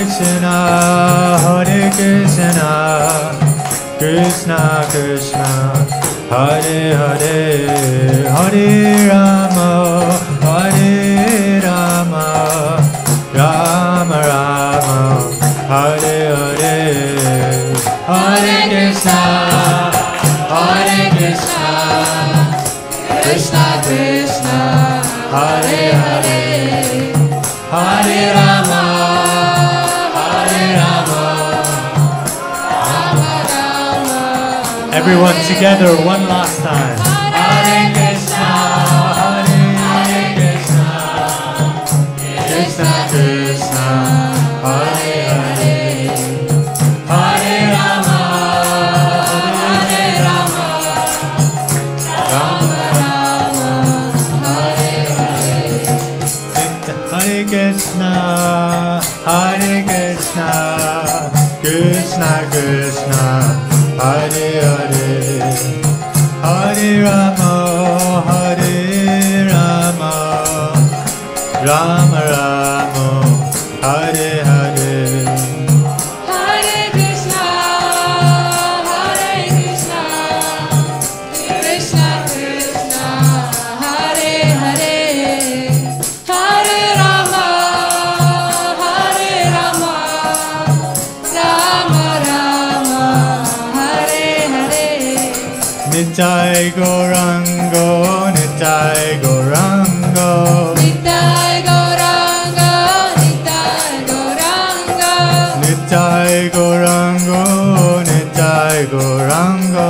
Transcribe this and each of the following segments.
Krishna, Hare Krishna, Krishna Krishna, Hare Hare, Hare Rama, Hare Rama, Rama Rama, Hare Hare, Hare Krishna, Hare Krishna, Krishna Krishna, Hare Hare, Hare Rama, Hare Rama, Rama Rama. Everyone together one last time. Hare Krishna, Hare Krishna, Krishna Krishna, Hare Hare, Hare Rama, Hare Rama, Rama Rama, Hare Hare. Hare Krishna, Hare Krishna, Krishna Krishna, Hare Hare, Hare Rama, Hare Rama, Rama Rama, Hare Hare. Hare Krishna, Hare Krishna, Krishna Krishna, Hare Hare, Hare Rama, Hare Rama, Rama Rama, Hare Hare. Nitai Gaurango, Nitai Gaurango, Nitai Gauranga, Nitai Gauranga, Nitai Gaurango, Nitai Gaurango,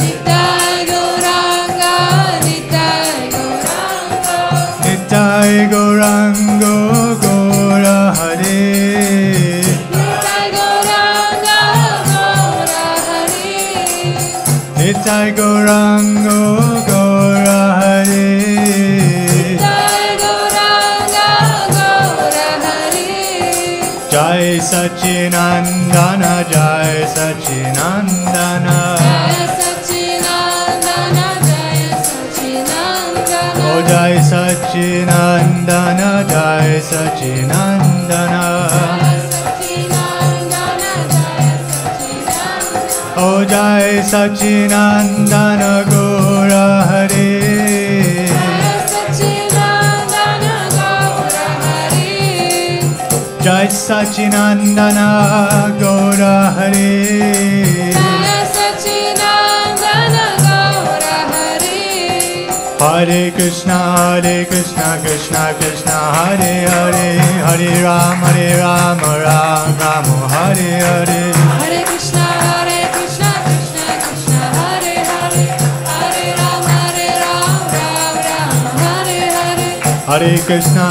Nitai Gauranga, Nitai Gauranga, Nitai Gaurango, Gaura Hare, Nitai Gauranga, Gaura Hari, Nitai Gaurango, Gaura Hare, Nitai Gauranga, Gaura Hari, Jai Sachinandana, Jai Sachinandana, Jaya Sachinandana, Jaya Sachinandana, Oh Jai Sachinandana, Jai Sachinandana, Jaya Sachinandana, Jaya Sachinandana, Oh Jai Sachinandana, Gaura Hare, Jaya Sachinandana, Gaura Hari, Jai Sachinandana, Gaura Hare, Jaya Sachinandana, Gaura Hari, Hare Krishna, Krishna Krishna, Hare Hare, Hare Rama, Rama Rama, Hare Hare, Hare Krishna, Krishna Krishna, Hare Hare, Hare Rama, Ram Ram, Hare Hare, Hare Krishna,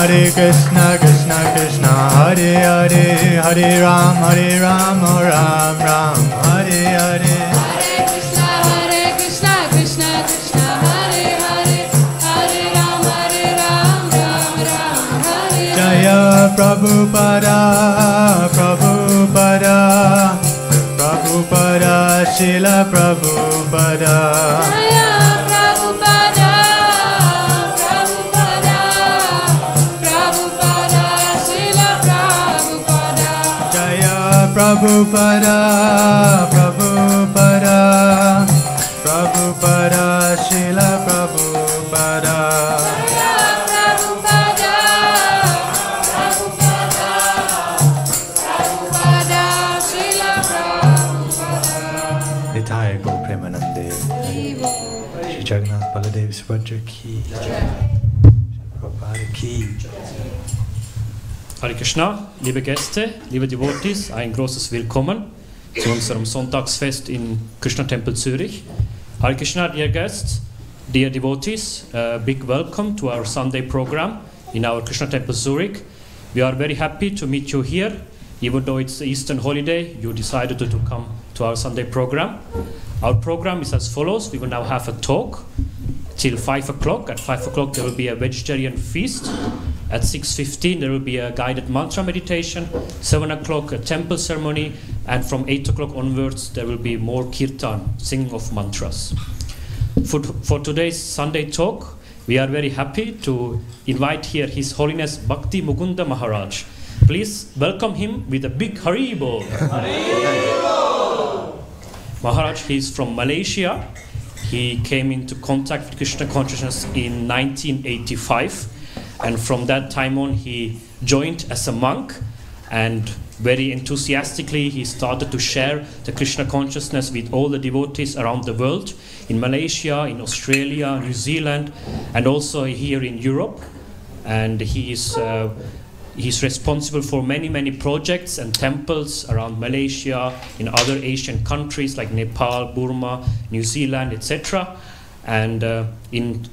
Krishna Krishna, Hare Hare, Hare Rama, Ram Ram, Hare Hare, Hare Krishna, Krishna Krishna, Hare Hare, Hare Rama, Ram Ram, Hare Hare. Jaya Prabhupada, Prabhupada, Prabhupada, Srila Prabhupada, Jaya Prabhupada, Prabhupada, Prabhupada, Srila Prabhupada. Jaya Prabhupada, Prabhupada, Prabhupada, Srila Prabhupada. Jaya Prabhupada, Prabhupada, Prabhupada, Srila Prabhupada. Nitai Go Premanande, Shri Jagannath Baladev Subhadra Ki, Prabhupada Ki. Hare Krishna, liebe Gäste, liebe Devotees, ein großes Willkommen zu unserem Sonntagsfest in Krishna Tempel Zürich. Hare Krishna, dear guests, dear devotees, big welcome to our Sunday program in our Krishna Temple Zurich. We are very happy to meet you here. Even though it's the Eastern holiday, you decided to come to our Sunday program. Our program is as follows. We will now have a talk till 5 o'clock. At 5 o'clock there will be a vegetarian feast. At 6:15 there will be a guided mantra meditation. 7 o'clock a temple ceremony. And from 8 o'clock onwards there will be more kirtan, singing of mantras. For today's Sunday talk, we are very happy to invite here His Holiness Bhakti Mukunda Maharaj, Please welcome him with a big Haribo. Maharaj, he's from Malaysia. He came into contact with Krishna consciousness in 1985, and from that time on he joined as a monk, and very enthusiastically he started to share the Krishna consciousness with all the devotees around the world, in Malaysia, in Australia, New Zealand, and also here in Europe. And he's responsible for many projects and temples around Malaysia, in other Asian countries like Nepal, Burma, New Zealand, etc. And in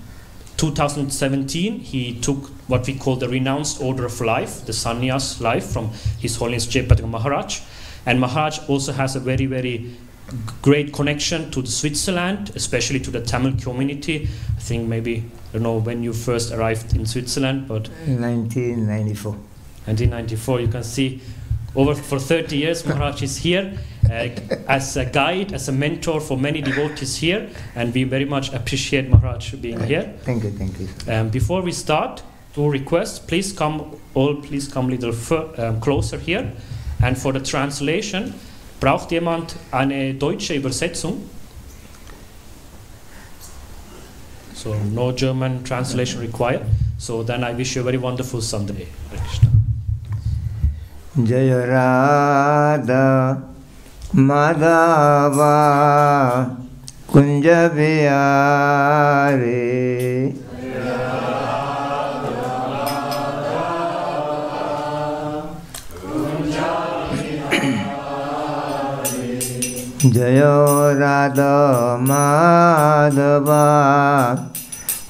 2017 he took what we call the renounced order of life, the sannyas life, from His Holiness Jayapataka Maharaj. And Maharaj also has a very great connection to Switzerland, especially to the Tamil community. I think maybe, I don't know when you first arrived in Switzerland, but 1994. 1994, you can see over for 30 years Maharaj is here as a guide, as a mentor for many devotees here, and we very much appreciate Maharaj being here. Thank you. Before we start, two requests. Please come a little closer here. And for the translation, braucht jemand eine deutsche Übersetzung? So no German translation required. So then I wish you a very wonderful Sunday. Jaya Radha Madhava Kunja Vihari Jaya Radha Madhava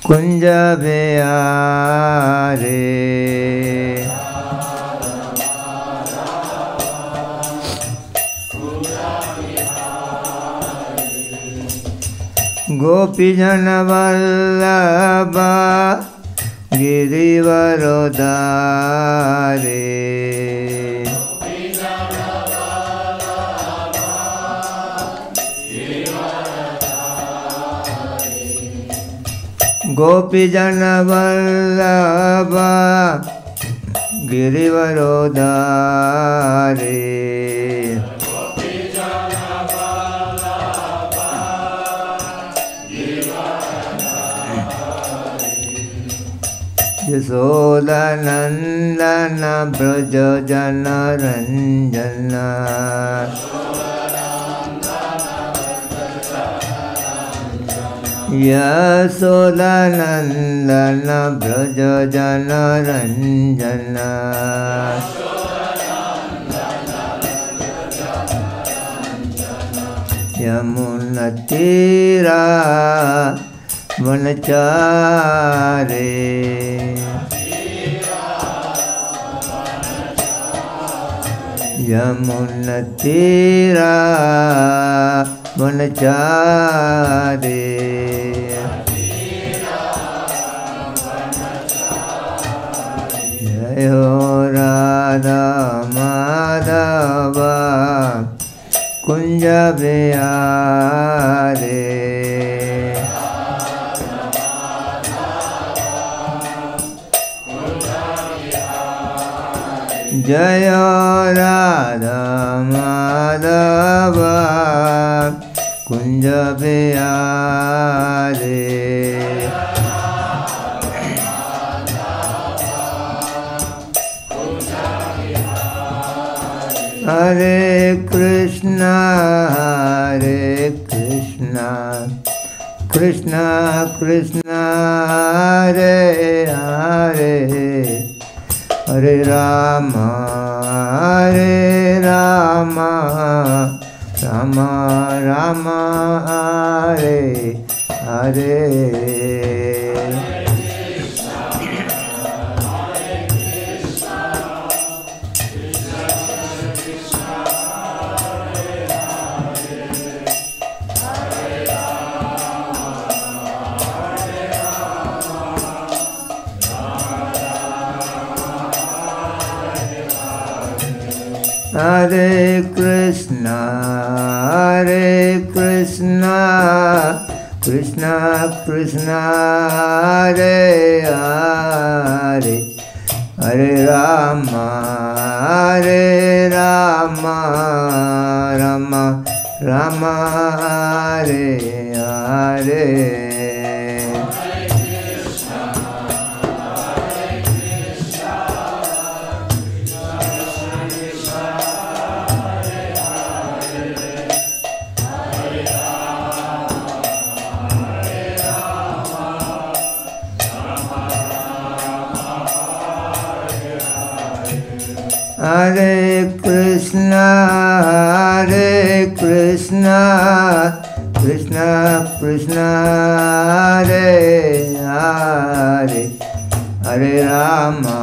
Kunja Vihari Gopijana Vallabha Girivarodhare Gopijana Vallabha Girivarodhare Yasoda Nandana Braja Jana Ranjana Yasoda Nandana Braja Jana Ranjana Yamuna Tira Vanachare Yamuna Tira Vanachare Jayo Radha Madhava Kunja Vihari Jaya Radha Madhava Kunja Vihari Hare Krishna Krishna Krishna Hare Hare Hare Rama Rama Rama Hare Hare Hare Krishna Krishna Krishna Hare Hare Hare Rama Hare Rama, Rama Rama, Hare Hare. Hare Krishna, Krishna Krishna, Hare Hare, Hare Rama,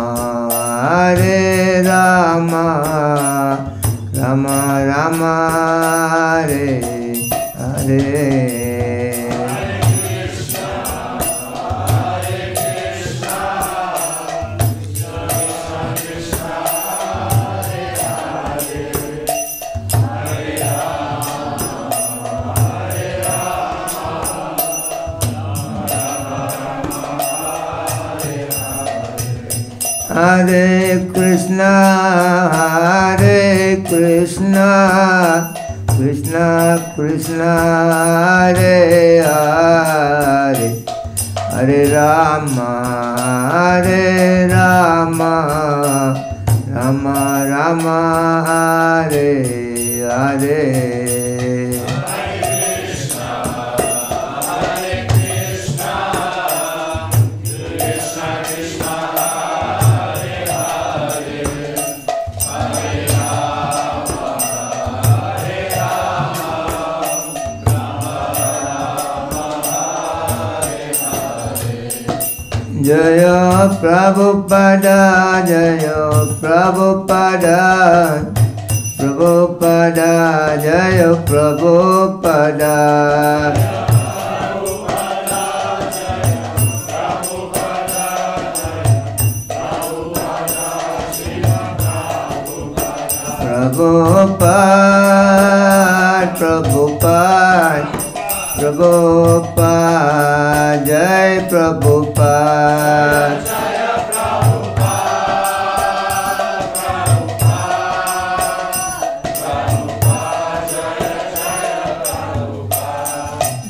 Rama Rama, Hare Hare. Hare Krishna, Krishna Krishna, Hare Hare, Hare Rama, Rama Rama, Hare Hare. Jaya Prabhupada, Jaya Prabhupada, Prabhupada, Jaya Prabhupada. Prabhupada, Prabhupada, Prabhupada, Jai Prabhupada.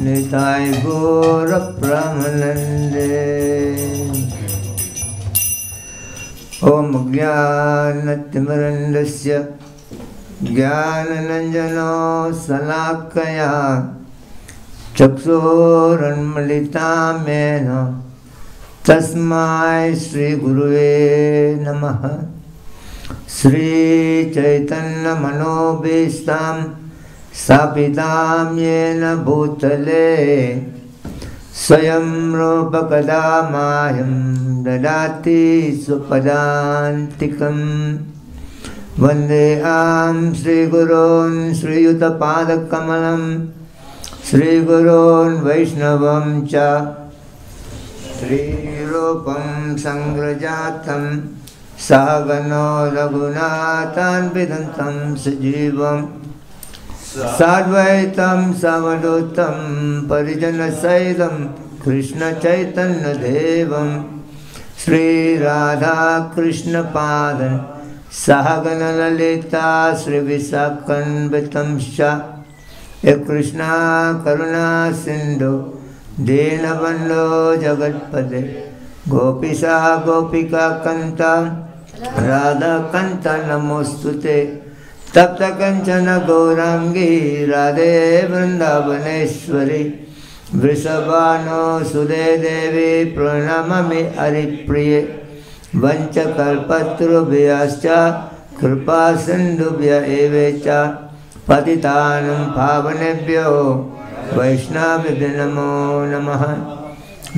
Nitai Gaura Pramanande. Om Jnanatimirandasya Jnananjano Salakaya Chaksuranmalitam Mena Tasmai Shri Guruve Namaha. Shri Chaitanya Manobhistam Sapidam Yena Bhutale Swayam Rupa Kadamayam Dadati Supadantikam. Vandeam Shri Gurun Shri Yuta Padakamalam Shri Gurun Vaishnavam Cha Shri Rupam Sangrajatam Sahagano Raghunathan Vidantam Sajivam Sadvaitam Savadutam Parijana Saidam Krishna Chaitanya Devam Shri Radha Krishna Padan Sahagana Lalita Shri Visakan Vitamsha Ye Krishna Karuna Sindhu Dinabandho Jagatpade Gopisa Gopika Kanta Radha Kanta Namostute Tapta Kanchana Gaurangi Radhe Vrindavaneshwari Vrishabhano Sude Devi Pranamami Haripriye Vanchakalpatrubhyascha Kripa Sindhubhya Evecha Patitanam Pavanebhyo Vaishnavibhyo Namo Namaha.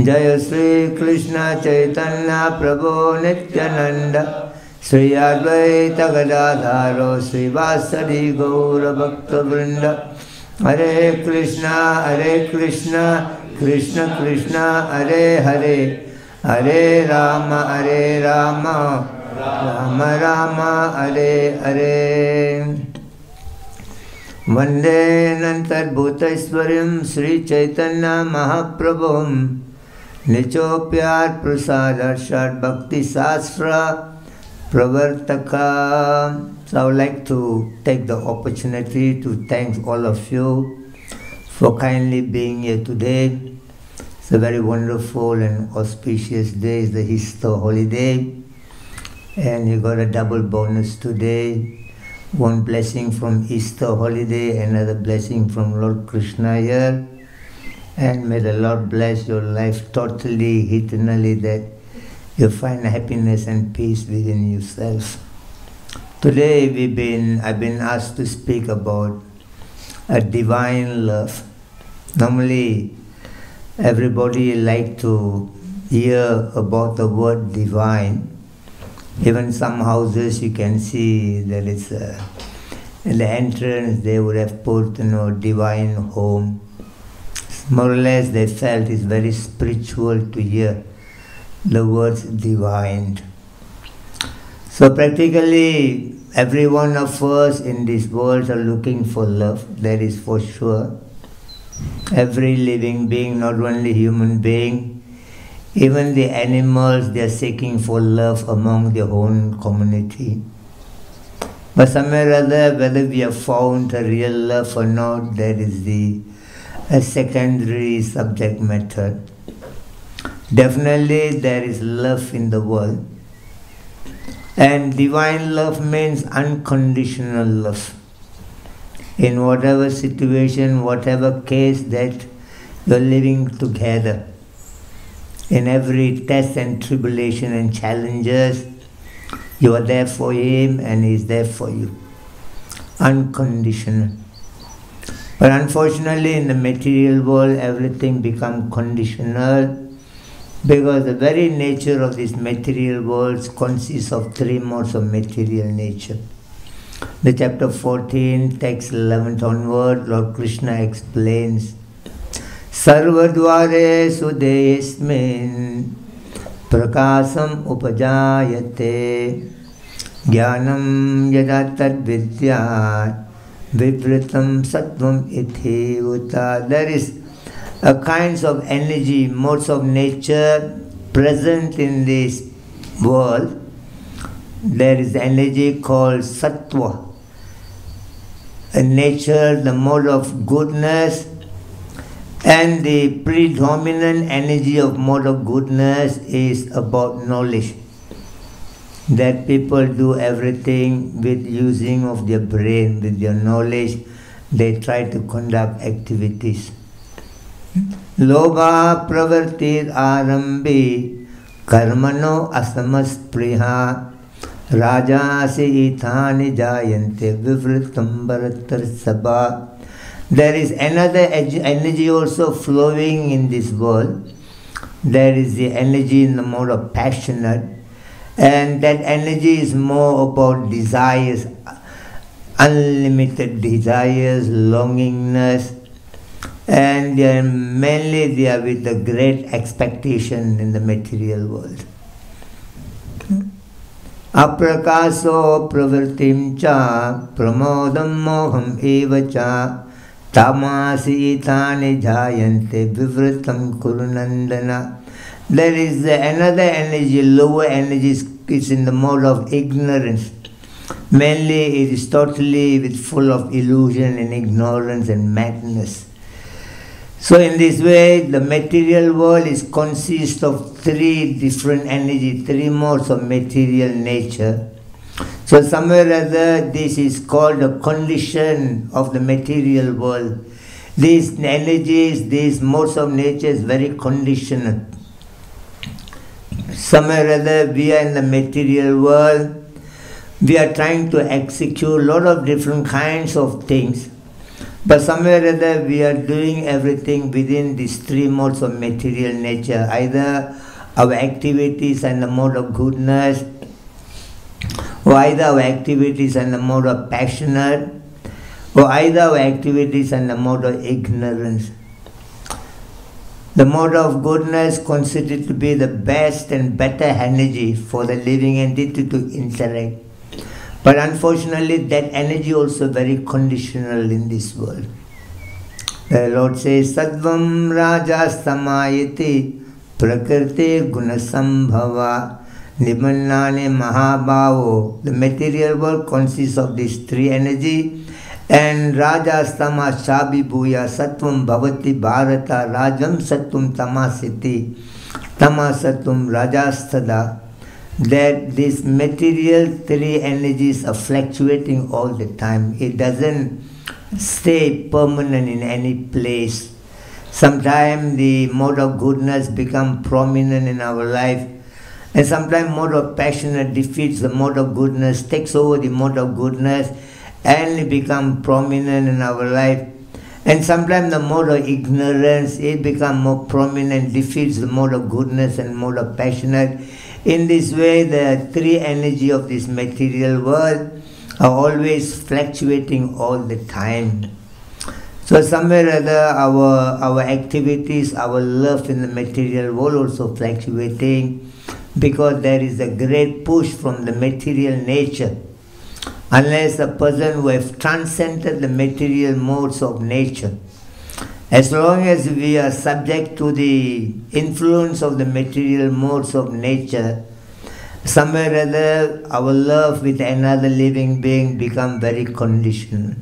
Jaya Sri Krishna Chaitanya Prabhu Nityananda Sri Advaita Gadadharo Sri Vasadi Gaura Bhakta Vrinda. Hare Krishna, Krishna Krishna, Hare Hare, Hare Rama, Rama Rama, Hare Hare. Vande Nantar Bhutaiswaryam Sri Chaitanya Mahaprabhum Nichopyat Prasadarshad Bhakti Sastra Pravartaka. So I would like to take the opportunity to thank all of you for kindly being here today. It's a very wonderful and auspicious day. It's the Easter holiday. And you got a double bonus today. One blessing from Easter holiday, another blessing from Lord Krishna here. And may the Lord bless your life totally, eternally, that you find happiness and peace within yourself. Today I've been asked to speak about a divine love. Normally, everybody like to hear about the word divine. Even some houses you can see that it's in the entrance they would have put, divine home. More or less they felt it's very spiritual to hear the words divine. So practically every one of us in this world are looking for love, that is for sure. Every living being, not only human being, even the animals, they are seeking for love among their own community. But somewhere or other, whether we have found a real love or not, that is a secondary subject matter. Definitely there is love in the world. And divine love means unconditional love. In whatever situation, whatever case that you're living together, in every test and tribulation and challenges, you are there for him and he is there for you. Unconditional. But unfortunately in the material world everything becomes conditional, because the very nature of this material world consists of three modes of material nature. The chapter 14, text 11 onward, Lord Krishna explains, Sarvadvare sudesmin prakasam upajayate jnanam yada tad vidyat vivritam sattvam ithi uta. There is a kinds of energy, modes of nature present in this world. There is energy called sattva, a nature, the mode of goodness, and the predominant energy of mode of goodness is about knowledge. That people do everything with using of their brain, with their knowledge, they try to conduct activities. Lobha pravartir arambi karmano asamas priha rajasi ithani jayante vivritam bharatar sabha. There is another energy also flowing in this world. There is the energy in the mode of passionate, and that energy is more about desires, unlimited desires, longingness, and mainly they are with the great expectation in the material world. Aprakaso pravartim cha pramodam moham eva cha tamasi ithani jayante vivritam kurunandana. There is another energy, lower energy, is in the mode of ignorance. Mainly it is totally full of illusion and ignorance and madness. So in this way, the material world consists of three different energy, three modes of material nature. So somewhere or other, this is called the condition of the material world. These energies, these modes of nature is very conditional. Somewhere or other, we are in the material world. We are trying to execute a lot of different kinds of things. But somewhere or other, we are doing everything within these three modes of material nature. Either our activities and the mode of goodness, or either our activities and the mode of passionate, or either our activities and the mode of ignorance. The mode of goodness considered to be the best and better energy for the living entity to interact. But unfortunately, that energy also very conditional in this world. The Lord says, Sadvam Raja Samayati Prakriti Gunasambhava. Nibannane Mahabhavo. The material world consists of these three energy. And Rajas Tamas Shabi Bhuya Sattvam Bhavati Bharata Rajam Sattvam Tamasiti Tamasatum Rajastada. That these material three energies are fluctuating all the time. It doesn't stay permanent in any place. Sometimes the mode of goodness become prominent in our life, and sometimes mode of passion defeats the mode of goodness, takes over the mode of goodness, and it become prominent in our life. And sometimes the mode of ignorance, it become more prominent, defeats the mode of goodness and mode of passionate. In this way, the three energy of this material world are always fluctuating all the time. So somewhere or other, our activities, our love in the material world also fluctuating, because there is a great push from the material nature. Unless a person who has transcended the material modes of nature, as long as we are subject to the influence of the material modes of nature, somewhere or other our love with another living being become very conditional.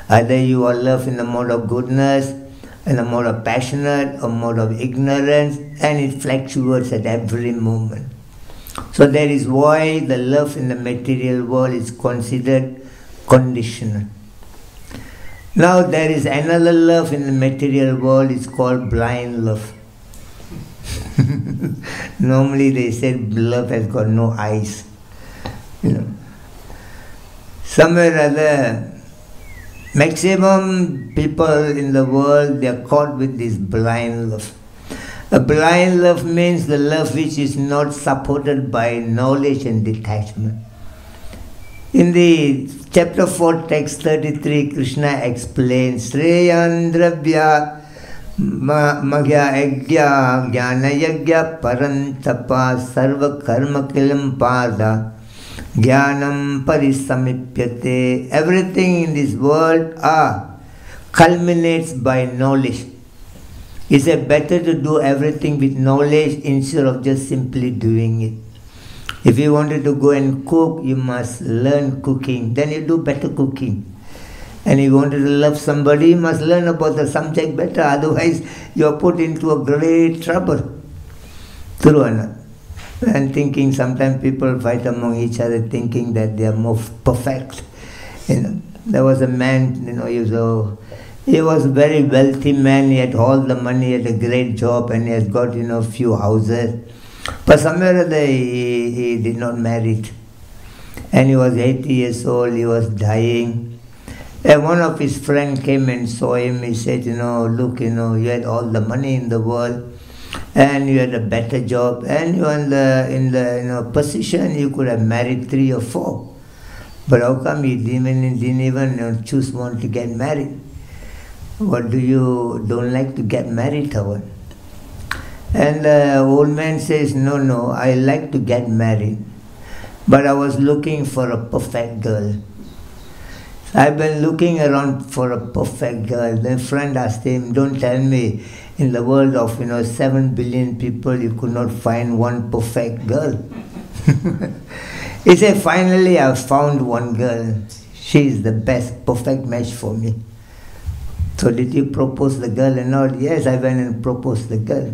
Either you are love in the mode of goodness, in the mode of passionate, or mode of ignorance, and it fluctuates at every moment. So that is why the love in the material world is considered conditional. Now there is another love in the material world, it's called blind love. Normally they said love has got no eyes. Somewhere or other, maximum people in the world, they are caught with this blind love. A blind love means the love which is not supported by knowledge and detachment. In the chapter 4, text 33, Krishna explains, Sreyan Dravya Magya Agya Jnana Yagya Parantapa Sarva Karma Kilam Pada Jnanam Parisamipyate. Everything in this world culminates by knowledge. Is it better to do everything with knowledge instead of just simply doing it? If you wanted to go and cook, you must learn cooking. Then you do better cooking. And if you wanted to love somebody, you must learn about the subject better. Otherwise, you are put into a great trouble. True or not? And thinking, sometimes people fight among each other thinking that they are more perfect. There was a man, he was a very wealthy man, he had all the money, he had a great job, and he has got, few houses. But somewhere or other, he did not marry. And he was 80 years old, he was dying. And one of his friends came and saw him, he said, look, you had all the money in the world, and you had a better job, and you are in the position, you could have married 3 or 4. But how come you didn't even choose one to get married? What do you don't like to get married, Howard? And the old man says, no, I like to get married, but I was looking for a perfect girl. So I've been looking around for a perfect girl. Then friend asked him, don't tell me in the world of 7 billion people you could not find one perfect girl. He said, finally I've found one girl. She is the best, perfect match for me. So did you propose the girl and all? Yes, I went and proposed the girl.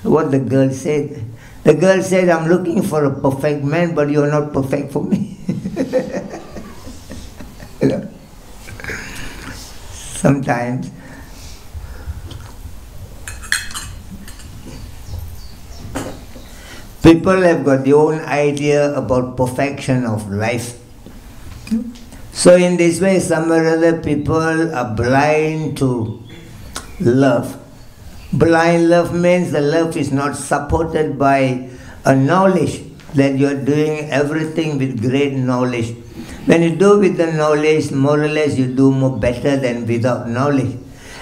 What the girl said? The girl said, I'm looking for a perfect man, but you're not perfect for me. Sometimes people have got their own idea about perfection of life. So in this way, some or other people are blind to love. Blind love means the love is not supported by a knowledge, that you are doing everything with great knowledge. When you do with the knowledge, more or less you do more better than without knowledge.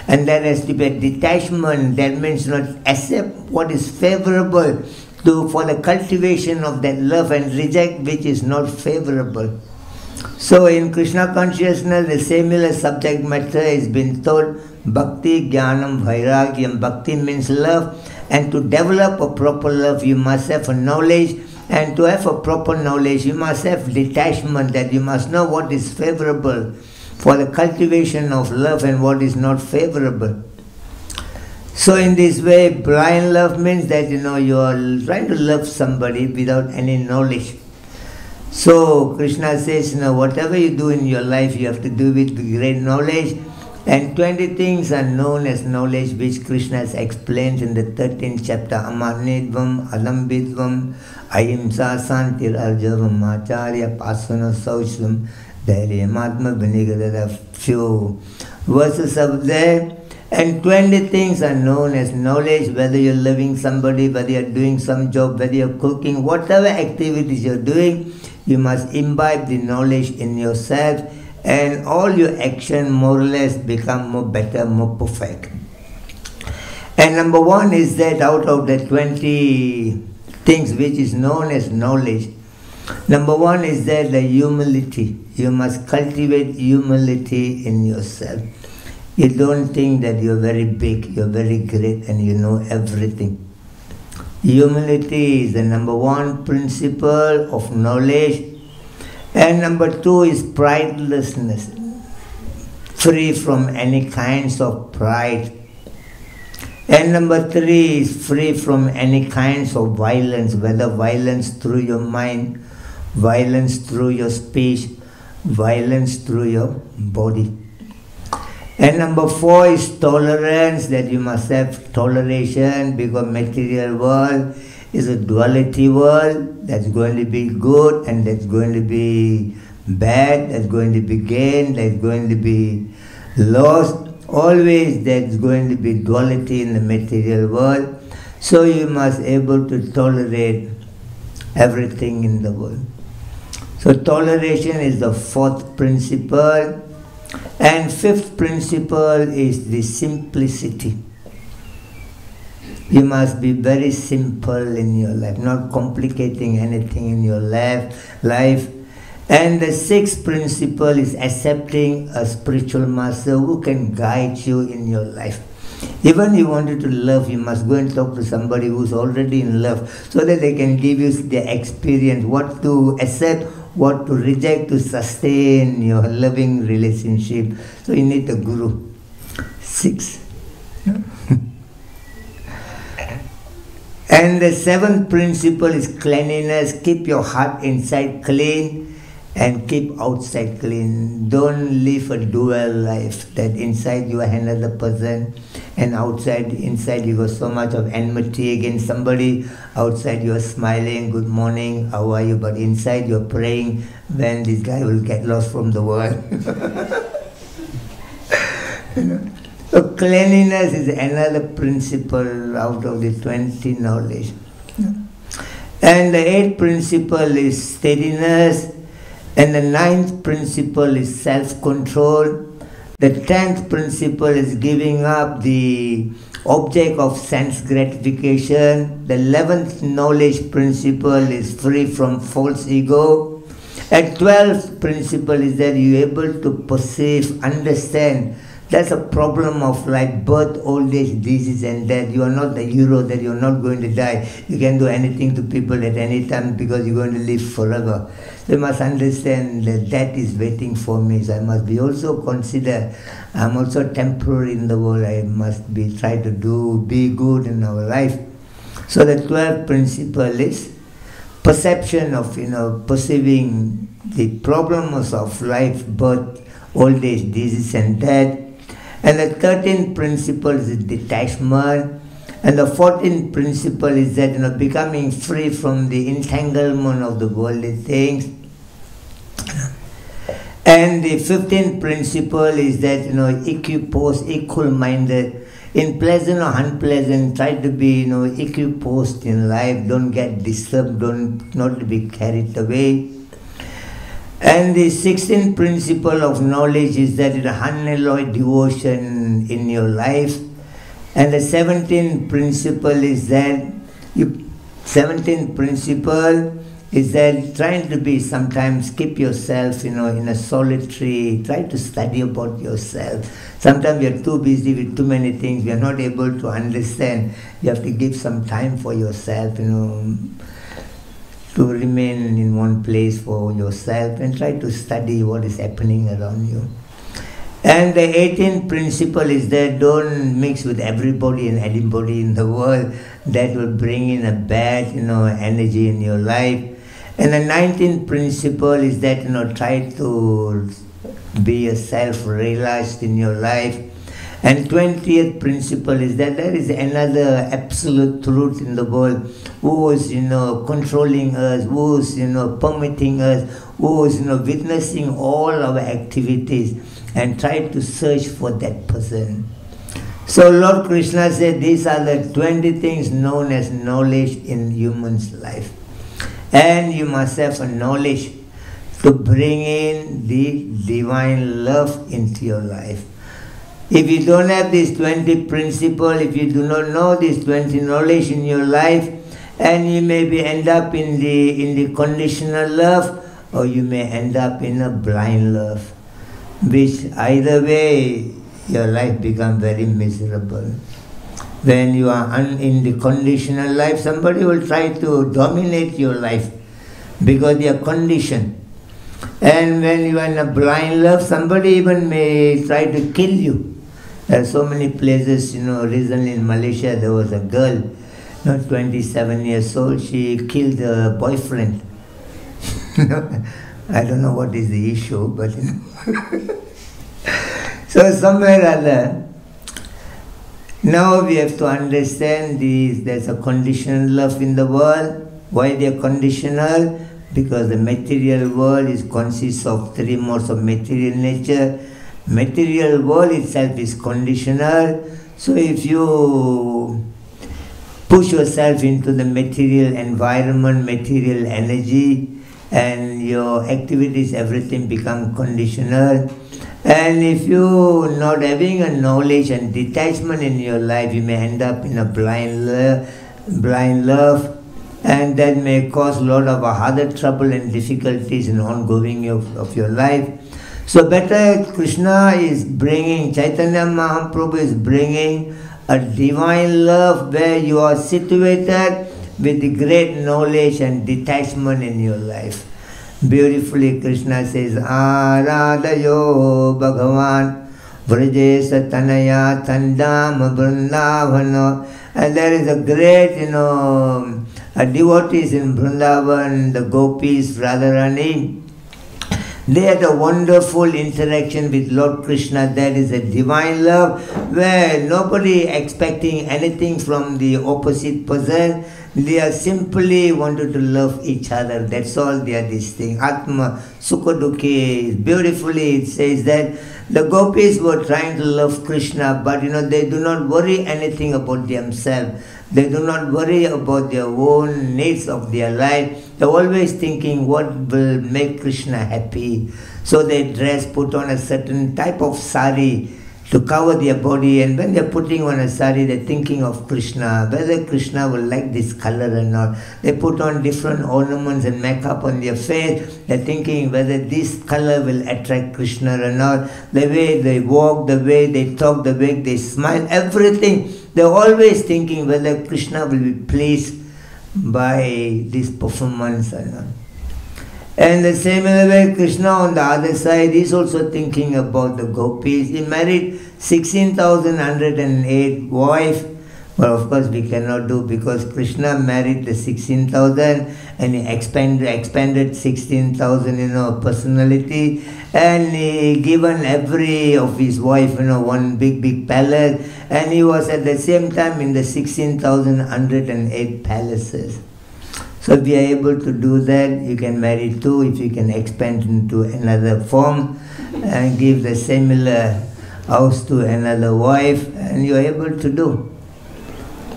And there has to be a detachment, that means not accept what is favorable for the cultivation of that love and reject which is not favorable. So in Krishna consciousness, the similar subject matter has been told, Bhakti, Jnanam, Vairagyam. Bhakti means love, and to develop a proper love, you must have a knowledge, And to have a proper knowledge, you must have detachment, that you must know what is favorable for the cultivation of love and what is not favorable. So in this way, blind love means that you are trying to love somebody without any knowledge. So Krishna says, whatever you do in your life, you have to do it with great knowledge. And 20 things are known as knowledge, which Krishna has explained in the 13th chapter. Amanidvam, Alambidvam, Ahimsa, Santir, Arjavam, Acharya, Pasana, Saucham, Dhairyam, Vinigara. There are few verses up there. And 20 things are known as knowledge, whether you're loving somebody, whether you're doing some job, whether you're cooking, whatever activities you're doing, you must imbibe the knowledge in yourself, and all your action more or less become more better, more perfect. And number one is that out of the 20 things which is known as knowledge, number one is that the humility. You must cultivate humility in yourself. You don't think that you're very big, you're very great, and you know everything. Humility is the number one principle of knowledge. And number two is pridelessness, free from any kinds of pride. And number three is free from any kinds of violence, whether violence through your mind, violence through your speech, violence through your body. And number four is tolerance, that you must have toleration, because material world is a duality world. That's going to be good and that's going to be bad, that's going to be gain, that's going to be lost. Always there's going to be duality in the material world. So you must be able to tolerate everything in the world. So toleration is the fourth principle. And fifth principle is the simplicity. You must be very simple in your life, not complicating anything in your life. And the sixth principle is accepting a spiritual master who can guide you in your life. Even you wanted to love, you must go and talk to somebody who's already in love, so that they can give you the experience, what to accept, what to reject, to sustain your loving relationship. So you need a guru. 6. And the seventh principle is cleanliness. Keep your heart inside clean and keep outside clean. Don't live a dual life, that inside you are another person and inside you got so much of enmity against somebody. Outside you are smiling, good morning, how are you? But inside you are praying when this guy will get lost from the world. So cleanliness is another principle out of the 20 knowledge. And the 8th principle is steadiness. And the 9th principle is self-control. The 10th principle is giving up the object of sense gratification. The 11th knowledge principle is free from false ego. And 12th principle is that you're able to perceive, understand. That's a problem of life, birth, old age, disease and death. You are not the hero, that you're not going to die. You can do anything to people at any time because you're going to live forever. So you must understand that death is waiting for me. So I must be also consider, I'm also temporary in the world. I must be try to be good in our life. So the 12th principle is perception of, perceiving the problems of life, birth, old age, disease and death. And the 13th principle is detachment. And the 14th principle is that, becoming free from the entanglement of the worldly things. And the 15th principle is that, equiposed, equal-minded. In pleasant or unpleasant, try to be, equiposed in life. Don't get disturbed, not to be carried away. And the 16th principle of knowledge is that it's unalloyed devotion in your life. And the 17th principle is that trying to be sometimes keep yourself, in a solitary, try to study about yourself. Sometimes you're too busy with too many things, you're not able to understand. You have to give some time for yourself, to remain in one place for yourself and try to study what is happening around you. And the 18th principle is that don't mix with everybody and anybody in the world. That will bring in a bad, energy in your life. And the 19th principle is that, try to be a self-realized in your life. And 20th principle is that there is another absolute truth in the world who is, controlling us, who is, permitting us, who is, witnessing all our activities, and try to search for that person. So Lord Krishna said these are the 20 things known as knowledge in human's life. And you must have a knowledge to bring in the divine love into your life. If you don't have these 20 principles, if you do not know these 20 knowledge in your life, and you may end up in the conditional love, or you may end up in a blind love, which either way your life becomes very miserable. When you are in the conditional life, somebody will try to dominate your life because they are conditioned. And when you are in a blind love, somebody even may try to kill you. There are so many places, recently in Malaysia there was a girl, 27 years old, she killed her boyfriend. I don't know what is the issue, but so somewhere or other, now we have to understand there's a conditional love in the world. Why they are conditional? Because the material world consists of 3 modes of material nature. Material world itself is conditional. So if you push yourself into the material environment, material energy, and your activities, everything become conditional. And if you not having a knowledge and detachment in your life, you may end up in a blind love, and that may cause a lot of other trouble and difficulties in ongoing of your life. So better Krishna is bringing, Chaitanya Mahaprabhu is bringing a divine love where you are situated with the great knowledge and detachment in your life. Beautifully Krishna says, Aradayo Bhagavan Vraje Satanaya Tandam Vrindavana. And there is a great, devotees in Vrindavan, the gopis, Radharani. They had a wonderful interaction with Lord Krishna. That is a divine love where nobody expecting anything from the opposite person. They are simply wanted to love each other. That's all they are this thing. Atma Sukha Dukhe. Beautifully it says that the gopis were trying to love Krishna, but they do not worry anything about themselves. They do not worry about their own needs of their life. They're always thinking what will make Krishna happy. So they put on a certain type of sari to cover their body, and when they're putting on a sari, they're thinking of Krishna, whether Krishna will like this color or not. They put on different ornaments and makeup on their face. They're thinking whether this color will attract Krishna or not. The way they walk, the way they talk, the way they smile, everything. They're always thinking whether Krishna will be pleased by this performance or not. And the same way, Krishna on the other side is also thinking about the gopis. He married 16,108 wives. Well, of course, we cannot do because Krishna married the 16,000 and he expanded 16,000, personality. And he given every of his wife, one big palace. And he was at the same time in the 16,108 palaces. So if you are able to do that, you can marry 2, if you can expand into another form and give the similar house to another wife, and you are able to do.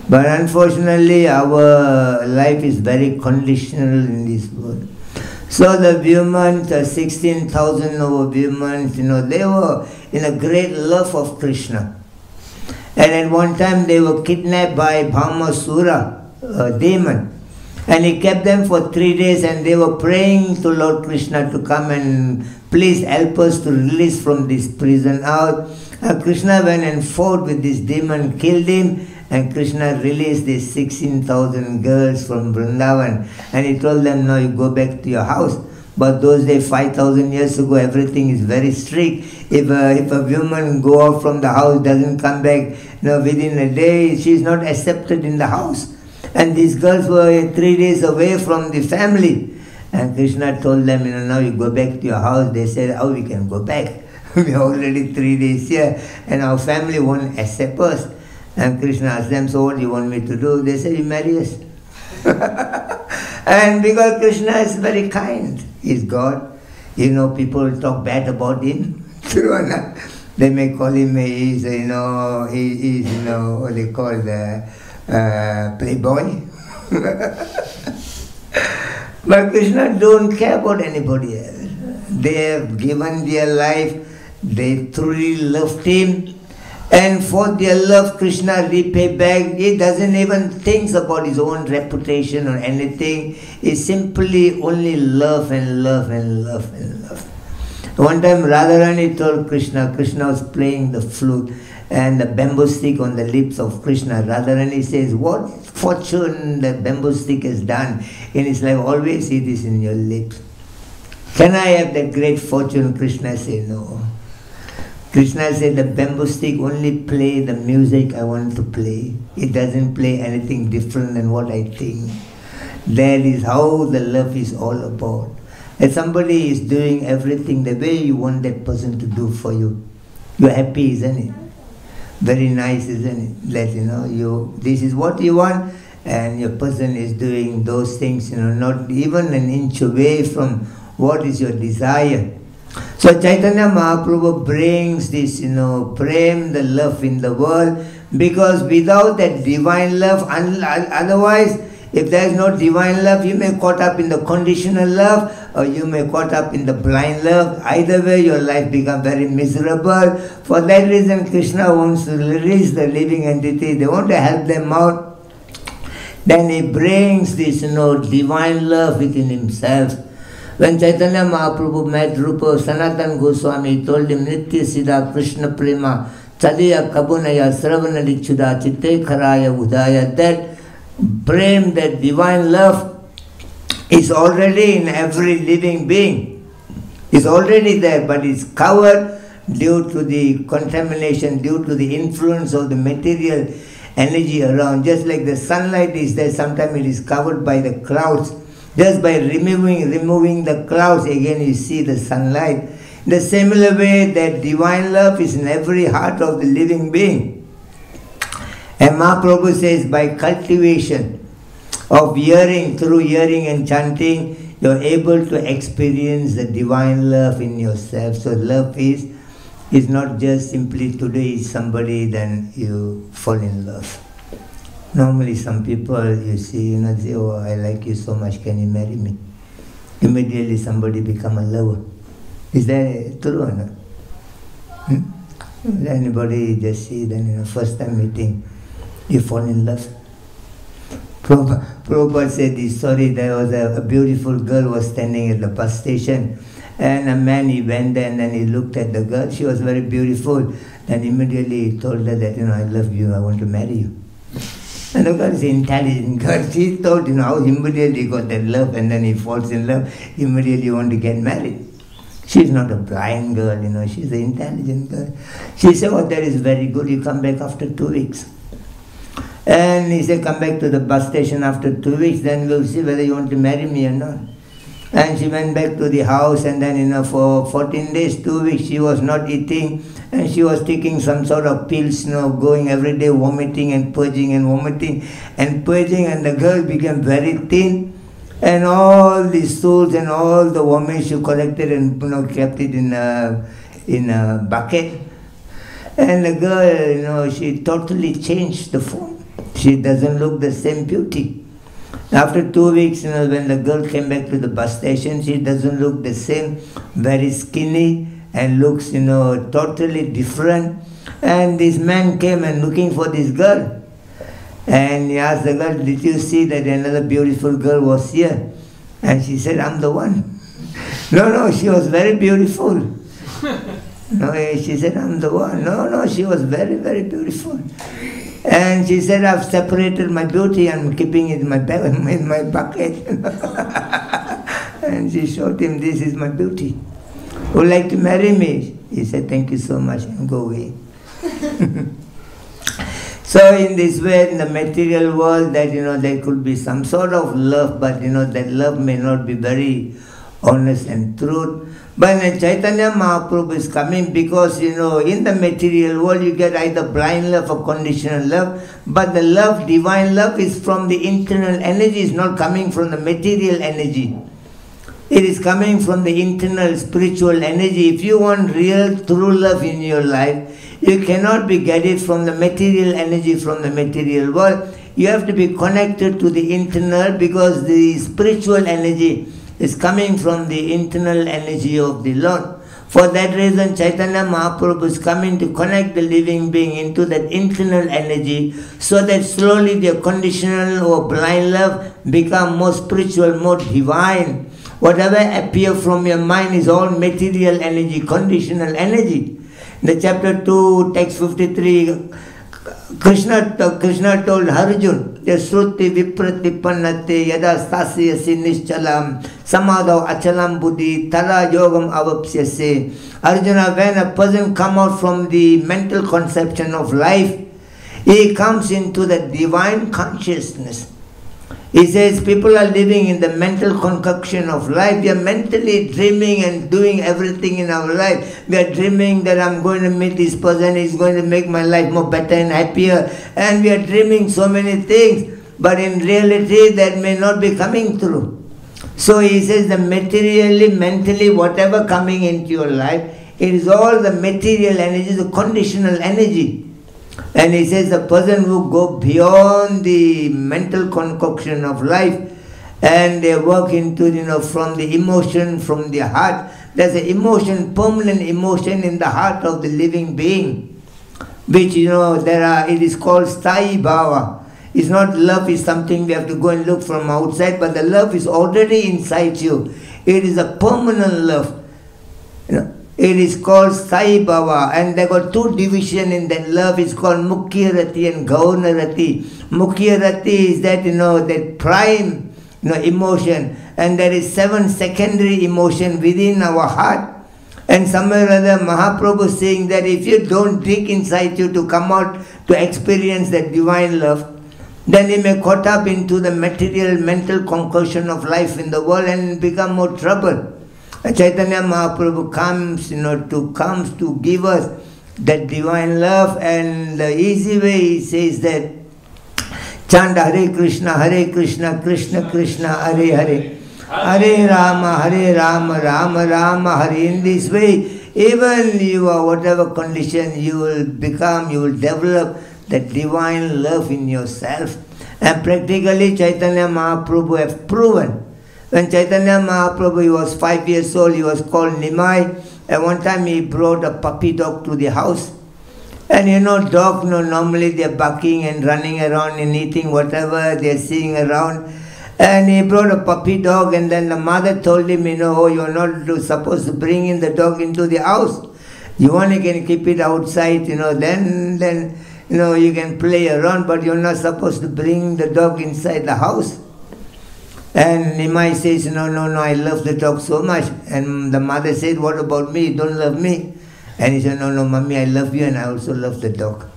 But unfortunately, our life is very conditional in this world. So the women, 16,000 over women, they were in a great love of Krishna. And at one time they were kidnapped by Bhamasura, a demon. And he kept them for 3 days, and they were praying to Lord Krishna to come and please help us to release from this prison out. And Krishna went and fought with this demon, killed him, and Krishna released these 16,000 girls from Vrindavan. And he told them, now you go back to your house. But those days, 5,000 years ago, everything is very strict. If a woman go out from the house, doesn't come back, within a day, she is not accepted in the house. And these girls were 3 days away from the family. And Krishna told them, now you go back to your house. They said, how we can go back? We are already 3 days here, and our family won't accept us. And Krishna asked them, so what do you want me to do? They said, you marry us. And because Krishna is very kind, he's God. People talk bad about him. True or not? They may call him, he's what they call the playboy. But Krishna don't care about anybody else. They have given their life, they truly loved him. And for their love, Krishna repay back. He doesn't even think about his own reputation or anything. He simply only love and love and love and love. One time Radharani told Krishna was playing the flute and the bamboo stick on the lips of Krishna. Radharani says, what fortune the bamboo stick has done in his life. Always see this in your lips. Can I have that great fortune? Krishna said, no. Krishna said, the bamboo stick only play the music I want to play. It doesn't play anything different than what I think. That is how the love is all about. If somebody is doing everything the way you want that person to do for you, you're happy, isn't it? Very nice, isn't it? That, this is what you want, and your person is doing those things, not even an inch away from what is your desire. So Chaitanya Mahaprabhu brings this, prem, the love in the world, because without that divine love, otherwise, if there is no divine love, you may caught up in the conditional love, or you may caught up in the blind love. Either way, your life becomes very miserable. For that reason, Krishna wants to release the living entity. They want to help them out. Then he brings this, divine love within himself. When Chaitanya Mahaprabhu met Rupa, Sanatana Goswami, he told him, Nitya Siddha Krishna Prema, Chadiya Kabunaya Sravana Lichuda Chitte Kharaya Udaya. That prem, that divine love, is already in every living being. It's already there, but it's covered due to the contamination, due to the influence of the material energy around. Just like the sunlight is there, sometimes it is covered by the clouds. Just by removing the clouds, again you see the sunlight. In the similar way, that divine love is in every heart of the living being. And Mahaprabhu says, by cultivation of hearing, through hearing and chanting, you're able to experience the divine love in yourself. So love is not just simply today is somebody, then you fall in love. Normally some people, you see, say, oh, I like you so much, can you marry me? Immediately somebody become a lover. Is that true or not? Anybody just see, then first time meeting, you fall in love. Prabhupada said this story, there was a beautiful girl was standing at the bus station, and a man, he went there and then he looked at the girl. She was very beautiful. Then immediately he told her that, I love you, I want to marry you. And the girl is an intelligent girl. She thought, how immediately he got that love, and then he falls in love, immediately want to get married. She's not a blind girl, she's an intelligent girl. She said, oh, that is very good, you come back after 2 weeks. And he said, come back to the bus station after 2 weeks, then we'll see whether you want to marry me or not. And she went back to the house, and then for 14 days, 2 weeks, she was not eating, and she was taking some sort of pills, going every day, vomiting and purging and vomiting and purging, and the girl became very thin, and all the stools and all the vomit she collected and kept it in a bucket. And the girl, she totally changed the form. She doesn't look the same beauty. After 2 weeks, when the girl came back to the bus station, she doesn't look the same, very skinny, and looks, totally different. And this man came and looking for this girl. And he asked the girl, did you see that another beautiful girl was here? And she said, I'm the one. No, she was very beautiful. No, she said, I'm the one. No, she was very, very beautiful. And she said, I've separated my beauty, I'm keeping it in my bag, in my bucket. And she showed him, this is my beauty. Would like to marry me? He said, thank you so much, and go away. So in this way, in the material world, that there could be some sort of love, but that love may not be very honest and truth. But when Chaitanya Mahaprabhu is coming, because in the material world you get either blind love or conditional love, but the love, divine love, is from the internal energy, is not coming from the material energy. It is coming from the internal spiritual energy. If you want real true love in your life, you cannot get it from the material energy, from the material world. You have to be connected to the internal, because the spiritual energy is coming from the internal energy of the Lord. For that reason, Chaitanya Mahaprabhu is coming to connect the living being into that internal energy, so that slowly their conditional or blind love become more spiritual, more divine. Whatever appears from your mind is all material energy, conditional energy. In the chapter 2, text 53, Krishna told Arjuna, Yasruti viprati yada stasiyasi nishchalam samadhav achalam buddhi tara yogam avapsyase. Arjuna, when a person comes out from the mental conception of life, he comes into the divine consciousness. He says people are living in the mental concoction of life. We are mentally dreaming and doing everything in our life. We are dreaming that I'm going to meet this person, he's going to make my life more better and happier. And we are dreaming so many things, but in reality that may not be coming true. So he says the materially, mentally, whatever coming into your life, it is all the material energy, the conditional energy. And he says the person who go beyond the mental concoction of life and they work into, from the emotion, from the heart. There's an emotion, permanent emotion in the heart of the living being, which, it is called Sthayi Bhava. It's not love is something we have to go and look from outside, but the love is already inside you. It is a permanent love. It is called Sthayi Bhava, and there got two divisions in that love. It's called Mukhya Rati and Gauna Rati. Mukhya Rati is that, that prime, emotion, and there is 7 secondary emotion within our heart. And somewhere or other, Mahaprabhu is saying that if you don't dig inside you to come out to experience that divine love, then you may caught up into the material, mental concoction of life in the world and become more trouble. Chaitanya Mahaprabhu comes, comes to give us that divine love, and the easy way he says that chant Hare Krishna, Krishna Krishna, Hare Hare, Hare Rama, Rama Rama, Hare. In this way, even you are whatever condition, you will become, you will develop that divine love in yourself. And practically Chaitanya Mahaprabhu has proven. When Chaitanya Mahaprabhu, he was 5 years old, he was called Nimai, and one time he brought a puppy dog to the house. And dog, normally they're barking and running around and eating whatever they're seeing around. And he brought a puppy dog, and then the mother told him, oh, you're not supposed to bring in the dog into the house. You only can keep it outside, then you can play around, but you're not supposed to bring the dog inside the house. And Nimai says, no, I love the dog so much. And the mother said, what about me? You don't love me? And he said, no, mommy, I love you and I also love the dog.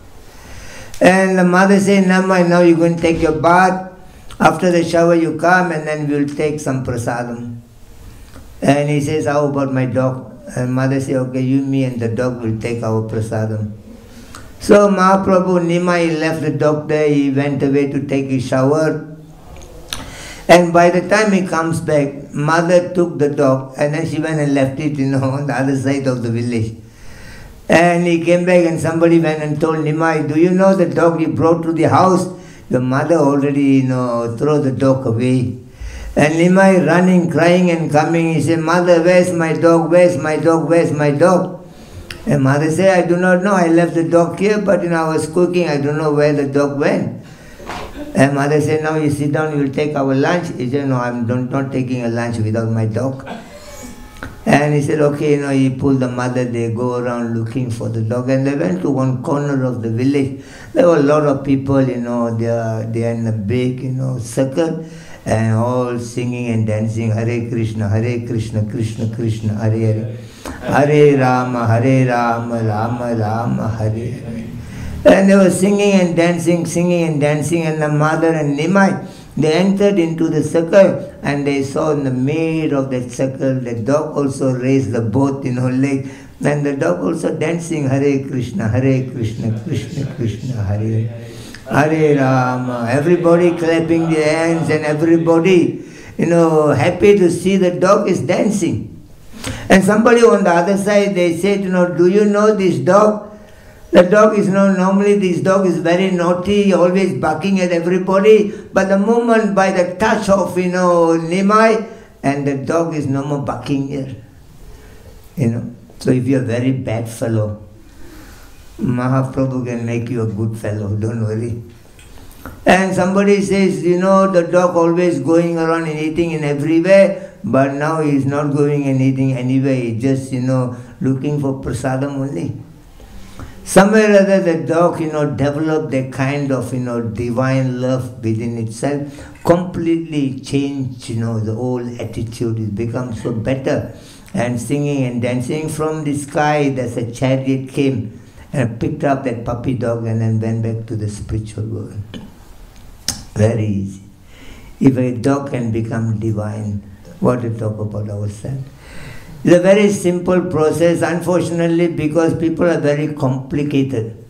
And the mother said, now you're going to take your bath. After the shower you come and then we'll take some prasadam. And he says, how about my dog? And mother said, okay, you, me and the dog will take our prasadam. So Mahaprabhu, Nimai left the dog there, he went away to take his shower. And by the time he comes back, mother took the dog and then she went and left it, on the other side of the village. And he came back and somebody went and told Nimai, do you know the dog you brought to the house? The mother already, threw the dog away. And Nimai running, crying and coming, he said, mother, where's my dog? Where's my dog? Where's my dog? And mother said, I do not know. I left the dog here, but I was cooking. I don't know where the dog went. And mother said, now you sit down, you will take our lunch. He said, no, I'm not taking a lunch without my dog. And he said, okay, he pulled the mother, they go around looking for the dog. And they went to one corner of the village. There were a lot of people, they are in a big, circle, and all singing and dancing, Hare Krishna, Krishna Krishna, Hare Hare. Hare Rama, Rama Rama, Hare Hare. And they were singing and dancing, and the mother and Nimai, they entered into the circle, and they saw in the middle of that circle, the dog also raised the both, leg, and the dog also dancing, Hare Krishna, Krishna Krishna, Hare Hare. Hare Rama, everybody clapping their hands, and everybody, happy to see the dog is dancing. And somebody on the other side, they said, do you know this dog? The dog is normally this dog is very naughty, always barking at everybody, but the moment by the touch of, Nimai, and the dog is no more barking here. So if you're a very bad fellow, Mahaprabhu can make you a good fellow, don't worry. And somebody says, the dog always going around and eating in everywhere, but now he's not going and eating anywhere, he's just, looking for prasadam only. Somewhere or other the dog, developed a kind of, divine love within itself, completely changed, the whole attitude, it becomes so better. And singing and dancing from the sky, there's a chariot came and picked up that puppy dog and then went back to the spiritual world. Very easy. If a dog can become divine, what to talk about ourselves? It's a very simple process, unfortunately, because people are very complicated.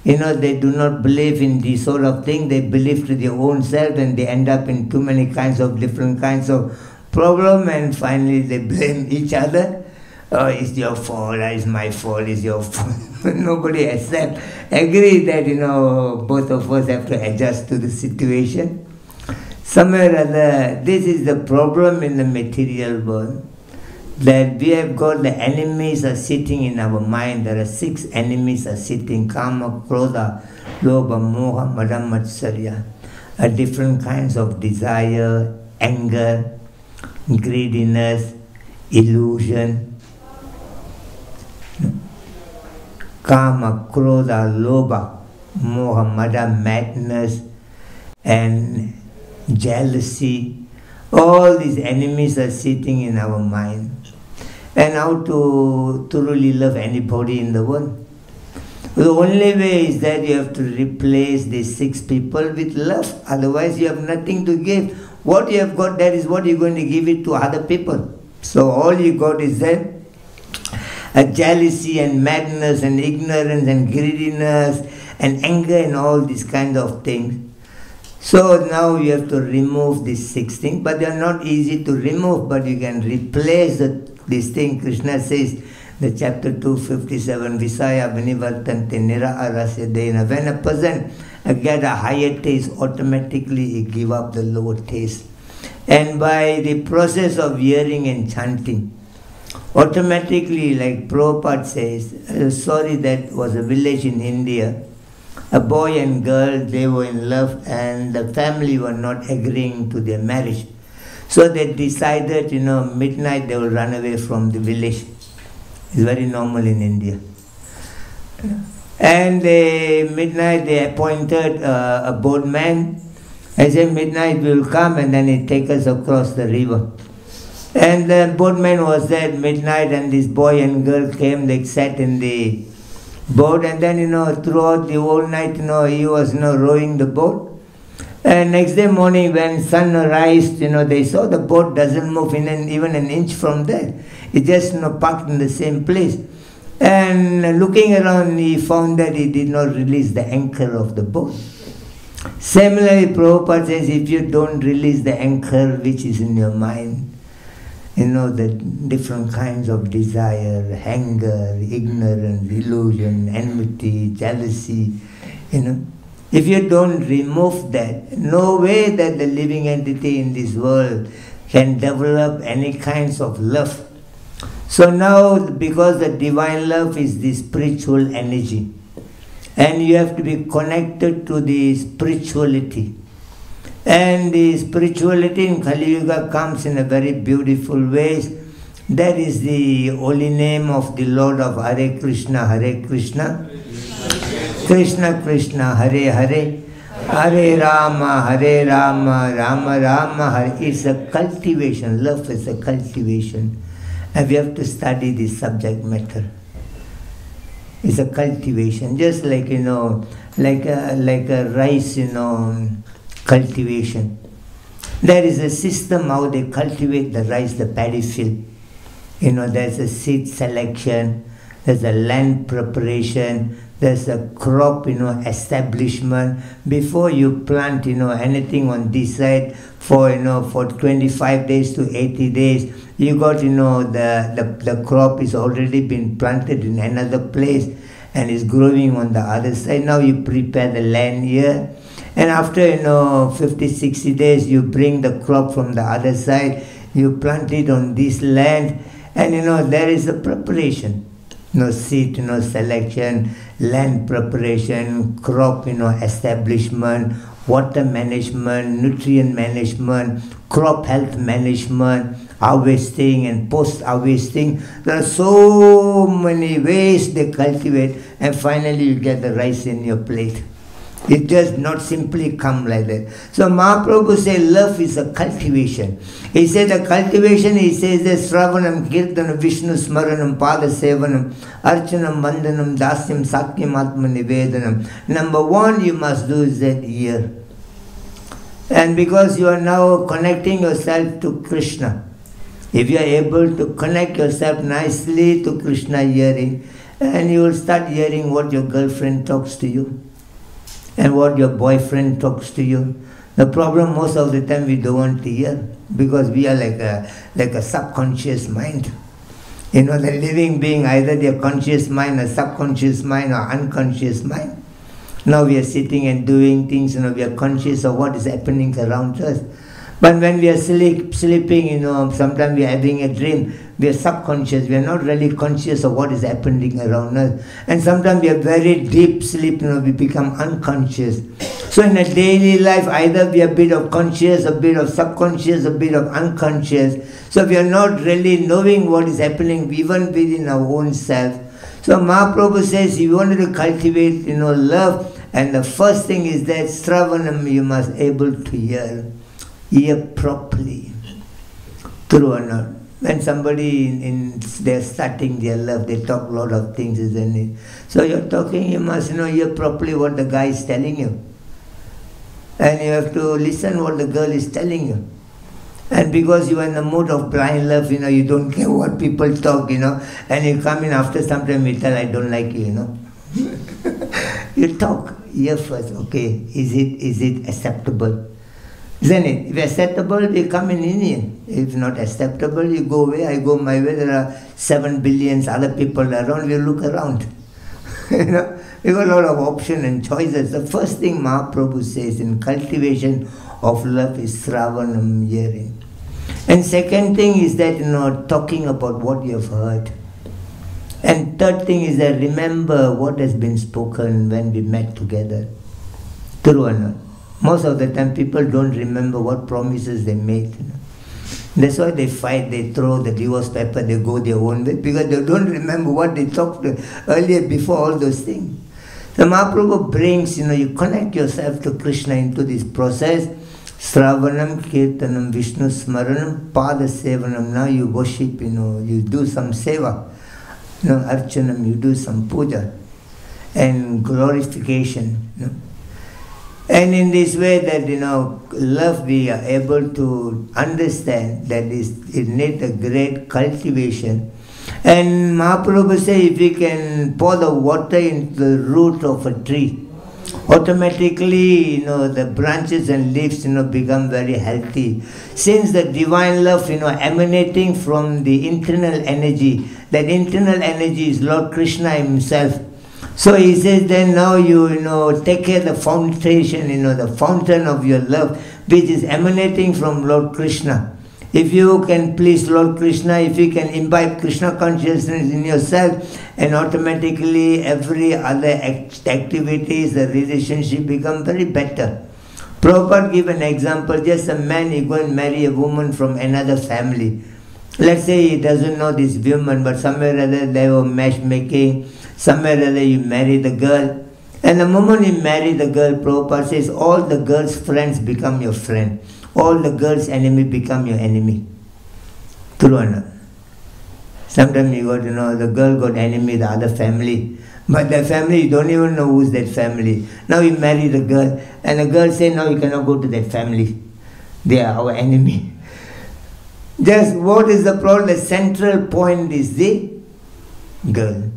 They do not believe in this sort of thing, they believe to their own self, and they end up in too many different kinds of problems, and finally they blame each other. Oh, it's your fault, it's my fault, it's your fault. Nobody agree that, both of us have to adjust to the situation. Somewhere or other, this is the problem in the material world. That we have got the enemies are sitting in our mind. There are 6 enemies are sitting: Kama, Krodha, Lobha, Moha, Mada, Matsarya. Different kinds of desire, anger, greediness, illusion. Kama, Krodha, Lobha, Moha, Mada, madness, and jealousy. All these enemies are sitting in our mind. And how to really love anybody in the world? The only way is that you have to replace these 6 people with love. Otherwise you have nothing to give. What you have got, that is what you're going to give it to other people. So all you got is that a jealousy and madness and ignorance and greediness and anger and all these kind of things. So now you have to remove these 6 things, but they are not easy to remove, but you can replace this thing. Krishna says, the chapter 257, Visaya Vinivartante Nira Arasya Dena. When a person get a higher taste, automatically he give up the lower taste. And by the process of hearing and chanting, automatically, like Prabhupada says, sorry, that was a village in India. A boy and girl, they were in love, and the family were not agreeing to their marriage. So they decided, midnight they will run away from the village. It's very normal in India. And midnight they appointed a boatman. I said, midnight we will come, and then he take us across the river. And the boatman was there at midnight, and this boy and girl came, they sat in the boat, and then, throughout the whole night, he was, rowing the boat. And next day morning when sun rised, they saw the boat doesn't move even an inch from there. It just, parked in the same place. And looking around, he found that he did not release the anchor of the boat. Similarly, Prabhupada says, if you don't release the anchor which is in your mind, the different kinds of desire, anger, ignorance, illusion, enmity, jealousy, if you don't remove that, no way that the living entity in this world can develop any kinds of love. So now, because the divine love is the spiritual energy, and you have to be connected to the spirituality. And the spirituality in Kali Yuga comes in a very beautiful ways, That is the holy name of the Lord of Hare Krishna, Krishna Krishna, Hare Hare, Hare Rama, Rama Rama, Hare. It's a cultivation. Love is a cultivation. And we have to study this subject matter. It's a cultivation, just like, like a rice, cultivation. There is a system how they cultivate the rice, the paddy field. There's a seed selection, there's a land preparation, there's a crop, establishment. Before you plant, anything on this side for 25 days to 80 days, you got, the crop is already been planted in another place and is growing on the other side. Now you prepare the land here. And after, 50, 60 days, you bring the crop from the other side, you plant it on this land, and there is a preparation. Seed, selection, land preparation, crop, establishment, water management, nutrient management, crop health management, harvesting and post-harvesting. There are so many ways they cultivate, and finally you get the rice in your plate. It does not simply come like that. So Mahaprabhu said love is a cultivation. He said the cultivation, he says that Sravanam, Kirtanam, Vishnu Smaranam, Pada Sevanam, Archanam, Vandanam, Dasyam, Sakyam, Atma Nivedanam. Number one you must do is that ear. And because you are now connecting yourself to Krishna, if you are able to connect yourself nicely to Krishna hearing, and you will start hearing what your girlfriend talks to you, and what your boyfriend talks to you. The problem most of the time we don't want to hear, because we are like a subconscious mind. The living being, either their conscious mind, or subconscious mind, or unconscious mind. Now we are sitting and doing things, we are conscious of what is happening around us. But when we are sleeping, sometimes we are having a dream, we are subconscious, we are not really conscious of what is happening around us. And sometimes we are very deep sleep, we become unconscious. So in a daily life, either we are a bit of conscious, a bit of subconscious, a bit of unconscious. So we are not really knowing what is happening even within our own self. So Mahaprabhu says, you wanted to cultivate, love, and the first thing is that Sravanam, you must able to hear. Hear properly. True or not? When somebody they're starting their love, they talk a lot of things, isn't it? So you're talking, you must hear properly what the guy is telling you. And you have to listen what the girl is telling you. And because you are in the mood of blind love, you don't care what people talk, and you come in after some time, you tell, I don't like you, You talk, hear first, okay, is it acceptable? Isn't it? If acceptable, we come in Indian. If not acceptable, you go away, I go my way. There are 7 billion other people around, we look around. We got a lot of options and choices. The first thing Mahaprabhu says in cultivation of love is Sravanam, hearing. And second thing is that, talking about what you have heard. And third thing is that remember what has been spoken when we met together. True or not? Most of the time people don't remember what promises they made. That's why they fight, they throw the divorce paper, they go their own way, because they don't remember what they talked earlier before all those things. The Mahaprabhu brings, you connect yourself to Krishna into this process. Sravanam, Kirtanam, Vishnu Smaranam, Pada Sevanam. Now you worship, you do some seva. Archanam, you do some puja. And glorification. And in this way that, love, we are able to understand that it needs a great cultivation. And Mahaprabhu says if we can pour the water into the root of a tree, automatically, the branches and leaves, become very healthy. Since the divine love, emanating from the internal energy, that internal energy is Lord Krishna himself. So he says, then now you, take care of the foundation, the fountain of your love, which is emanating from Lord Krishna. If you can please Lord Krishna, if you can imbibe Krishna consciousness in yourself, and automatically every other activities, the relationship become very better. Prabhupada give an example, just a man, he go and marry a woman from another family. Let's say he doesn't know this woman, but somewhere or other they were matchmaking, somewhere or other you marry the girl. And the moment you marry the girl, Prabhupada says, all the girl's friends become your friend. All the girl's enemy become your enemy. True or not? Sometimes you got to know the girl got enemy, the other family. But the family, you don't even know who's that family. Now you marry the girl, and the girl say, no, you cannot go to that family. They are our enemy. Just what is the problem? The central point is the girl.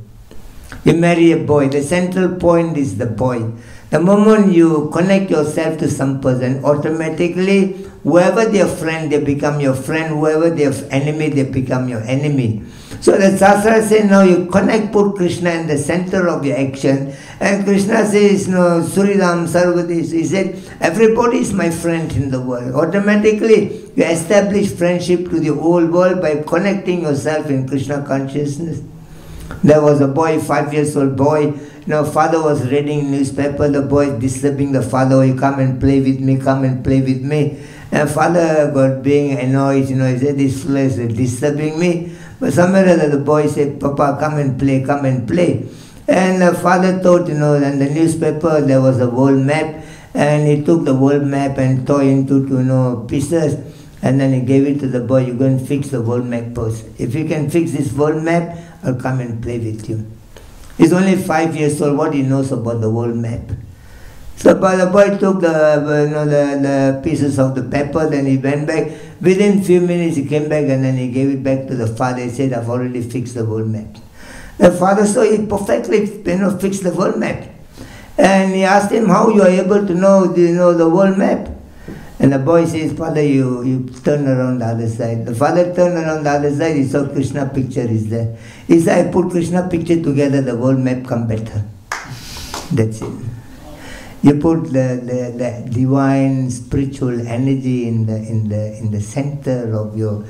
You marry a boy, the central point is the boy. The moment you connect yourself to some person, automatically, whoever their friend, they become your friend. Whoever their enemy, they become your enemy. So the Shastra says, now you connect, put Krishna in the center of your action. And Krishna says, no, Suridam Sarvadis. He said, everybody is my friend in the world. Automatically, you establish friendship to the whole world by connecting yourself in Krishna consciousness. There was a boy, 5 years old boy, father was reading newspaper, the boy disturbing the father, oh, you come and play with me, come and play with me. And father got being annoyed, he said, this fellow is disturbing me. But somewhere or other the boy said, Papa, come and play, come and play. And the father thought, in the newspaper there was a world map, and he took the world map and tore into pieces, and then he gave it to the boy, you go and fix the world map first. If you can fix this world map, I'll come and play with you. He's only 5 years old, what he knows about the world map. So the boy took the pieces of the paper, then he went back. Within few minutes he came back and then he gave it back to the father. He said, I've already fixed the world map. The father saw he perfectly fixed the world map. And he asked him, how you are able to know the world map? And the boy says, Father, you turn around the other side. The father turned around the other side, he saw Krishna picture is there. He said, I put Krishna picture together, the world map come better. That's it. You put the divine spiritual energy in the center of your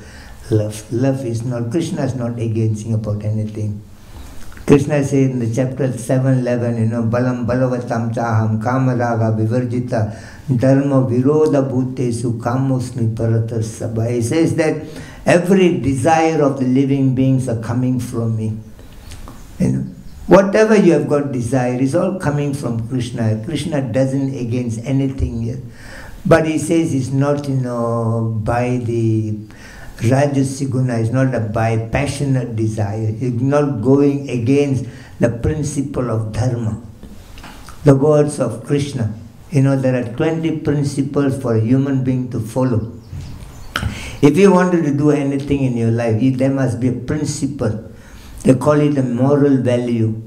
love. Love is not, Krishna is not against about anything. Krishna says in the chapter 7:11, Balam Balavatam Chaham Kamaraga Vivarjita Dharma Viroda Bhutesu Kamosmi Paratar Sabha. He says that every desire of the living beings are coming from me. Whatever you have got desire is all coming from Krishna. Krishna doesn't against anything yet. But he says it's not, by the Rajasiguna, it's not by passionate desire. It's not going against the principle of dharma. The words of Krishna. There are 20 principles for a human being to follow. If you wanted to do anything in your life, there must be a principle. They call it a moral value.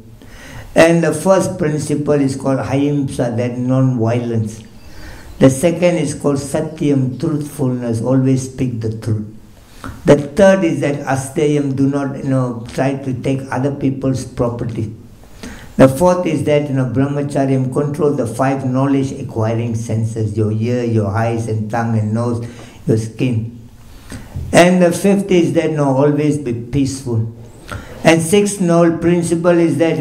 And the first principle is called ahimsa, that non-violence. The second is called satyam, truthfulness, always speak the truth. The third is that asteyam, do not try to take other people's property. The fourth is that brahmacharyam, control the 5 knowledge acquiring senses, your ear, your eyes and tongue and nose, your skin. And the fifth is that always be peaceful. And sixth principle is that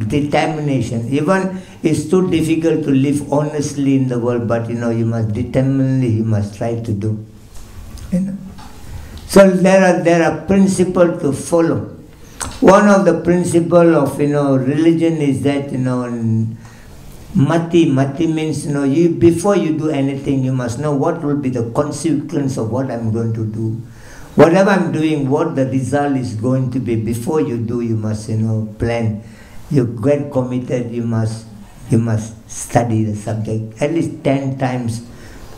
determination. Even it's too difficult to live honestly in the world, but you must determinedly, you must try to do. So there are principles to follow. One of the principle of religion is that mati. Mati means before you do anything, you must know what will be the consequence of what I'm going to do. Whatever I'm doing, what the result is going to be. Before you do, you must plan. You get committed. You must study the subject at least 10 times.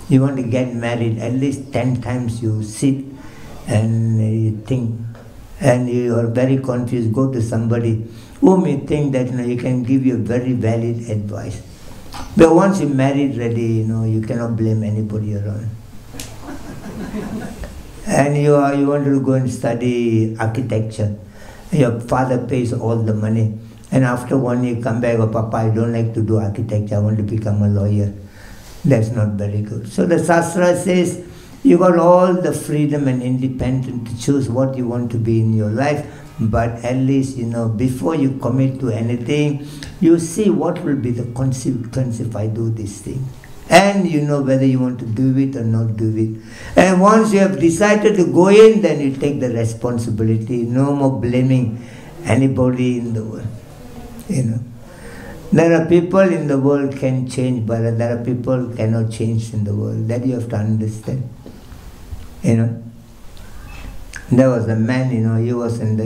You want to get married, at least 10 times you sit and you think, and you are very confused. Go to somebody whom you think that you can give you very valid advice. But once you're married ready, you cannot blame anybody around. And you want to go and study architecture. Your father pays all the money. And after 1 year come back, Papa, I don't like to do architecture, I want to become a lawyer. That's not very good. So the Shastra says, you got all the freedom and independence to choose what you want to be in your life, but at least, before you commit to anything, you see what will be the consequence if I do this thing. and you know whether you want to do it or not do it. And once you have decided to go in, then you take the responsibility. No more blaming anybody in the world. You know, there are people in the world can change, but there are people cannot change in the world. That you have to understand. You know, there was a man. You know, he was in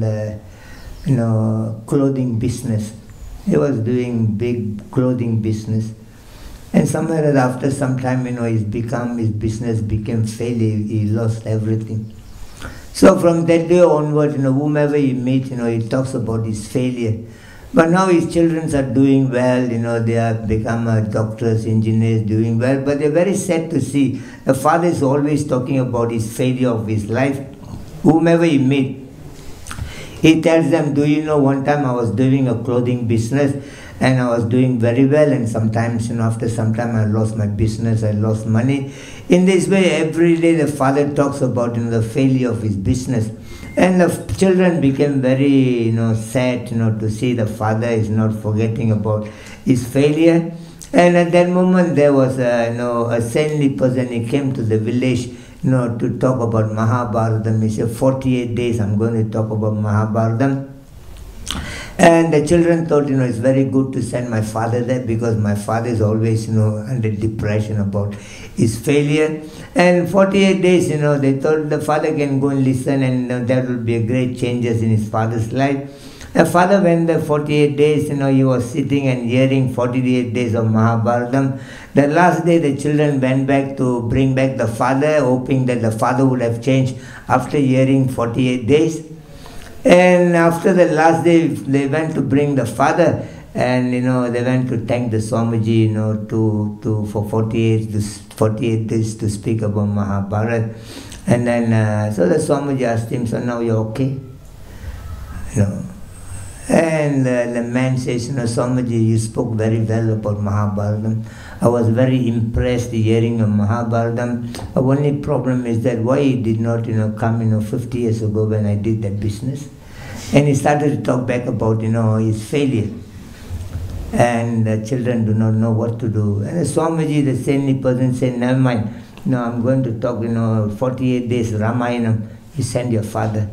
the clothing business. He was doing big clothing business. And somewhere after some time, you know, his business became failure. He lost everything. So from that day onward, you know, whomever he meet, you know, he talks about his failure. But now his children are doing well, you know, they have become doctors, engineers, doing well. But they're very sad to see the father is always talking about his failure of his life. Whomever he meet, he tells them, do you know, one time I was doing a clothing business, and I was doing very well, and sometimes, you know, after some time I lost my business, I lost money. In this way, every day the father talks about, you know, the failure of his business. And the children became very, you know, sad, you know, to see the father is not forgetting about his failure. And at that moment there was a saintly person. He came to the village, you know, to talk about Mahabharatam. He said, 48 days I'm going to talk about Mahabharatam. And the children thought, you know, it's very good to send my father there, because my father is always, you know, under depression about his failure. And 48 days, you know, they thought the father can go and listen, and there will be a great changes in his father's life. The father went there 48 days, you know, he was sitting and hearing 48 days of Mahabharatam. The last day the children went back to bring back the father, hoping that the father would have changed after hearing 48 days. And after the last day, they went to bring the father, and you know, they went to thank the Swamiji, you know, for 48 days to speak about Mahabharata. And then so the Swamiji asked him, so now you're okay? You know. And the man says, you know, Swamiji, you spoke very well about Mahabharatam. I was very impressed hearing of Mahabharatam. The only problem is that why he did not, you know, come, you know, 50 years ago when I did that business. And he started to talk back about, you know, his failure. And the children do not know what to do. And the Swamiji, the saintly person, said, never mind. No, I'm going to talk, you know, 48 days Ramayanam. You send your father.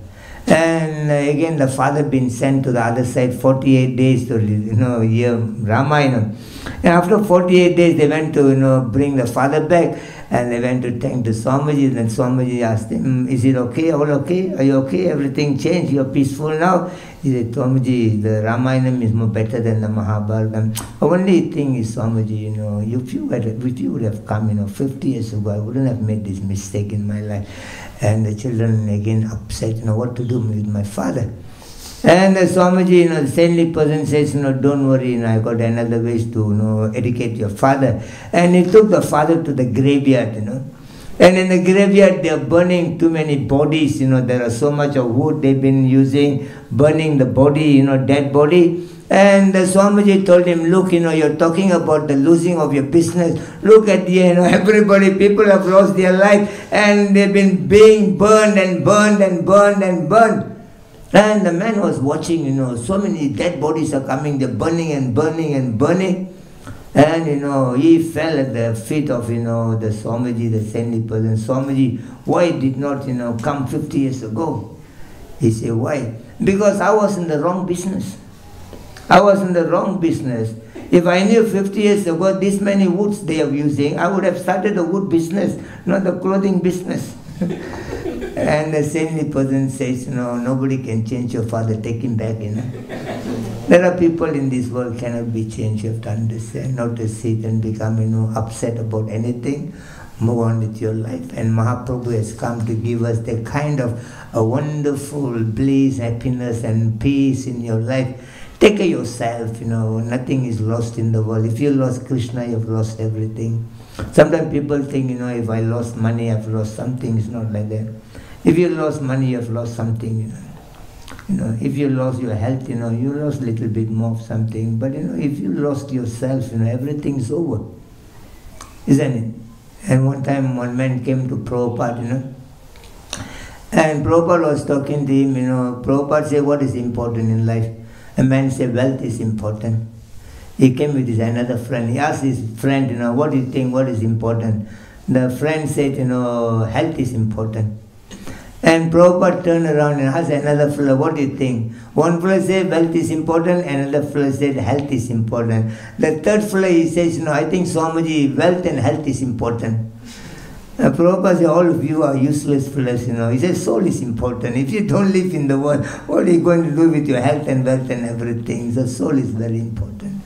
And again, the father been sent to the other side 48 days to, you know, hear Ramayana. And after 48 days, they went to, you know, bring the father back, and they went to thank the Swamiji. Then Swamiji asked him, is it okay? All okay? Are you okay? Everything changed? You're peaceful now? He said, Swamiji, the Ramayana is more better than the Mahabharata. The only thing is, Swamiji, you know, if you would have come, you know, 50 years ago, I wouldn't have made this mistake in my life. And the children again upset, you know, what to do with my father. And the Swamiji, you know, the saintly person says, you know, don't worry, you know, I got another ways to, you know, educate your father. And he took the father to the graveyard, you know. And in the graveyard, they are burning too many bodies, you know, there are so much of wood they've been using, burning the body, you know, dead body. And the Swamiji told him, look, you know, you're talking about the losing of your business. Look at, you know, everybody, people have lost their life, and they've been being burned and burned and burned and burned. And the man was watching, you know, so many dead bodies are coming, they're burning and burning and burning. And, you know, he fell at the feet of, you know, the Swamiji, the saintly person. Swamiji, why did not, you know, come 50 years ago? He said, why? Because I was in the wrong business. I was in the wrong business. If I knew 50 years ago this many woods they are using, I would have started a wood business, not the clothing business. And the saintly person says, you know, nobody can change your father, take him back, you know. There are people in this world cannot be changed. You have to understand, not to sit and become, you know, upset about anything. Move on with your life. And Mahaprabhu has come to give us the kind of a wonderful bliss, happiness and peace in your life. Take care of yourself, you know, nothing is lost in the world. If you lost Krishna, you've lost everything. Sometimes people think, you know, if I lost money, I've lost something. It's not like that. If you lost money, you've lost something, you know. You know, if you lost your health, you know, you lost a little bit more of something. But, you know, if you lost yourself, you know, everything's over. Isn't it? And one time, one man came to Prabhupada, you know. And Prabhupada was talking to him, you know. Prabhupada said, what is important in life? A man said, wealth is important. He came with his another friend. He asked his friend, what do you think, what is important? The friend said, health is important. And Prabhupada turned around and asked another fellow, what do you think? One fellow said wealth is important, another fellow said health is important. The third fellow, he says, I think Swamiji, wealth and health is important. Prabhupada said, all of you are useless fellows, He says, soul is important. If you don't live in the world, what are you going to do with your health and wealth and everything? The soul is very important.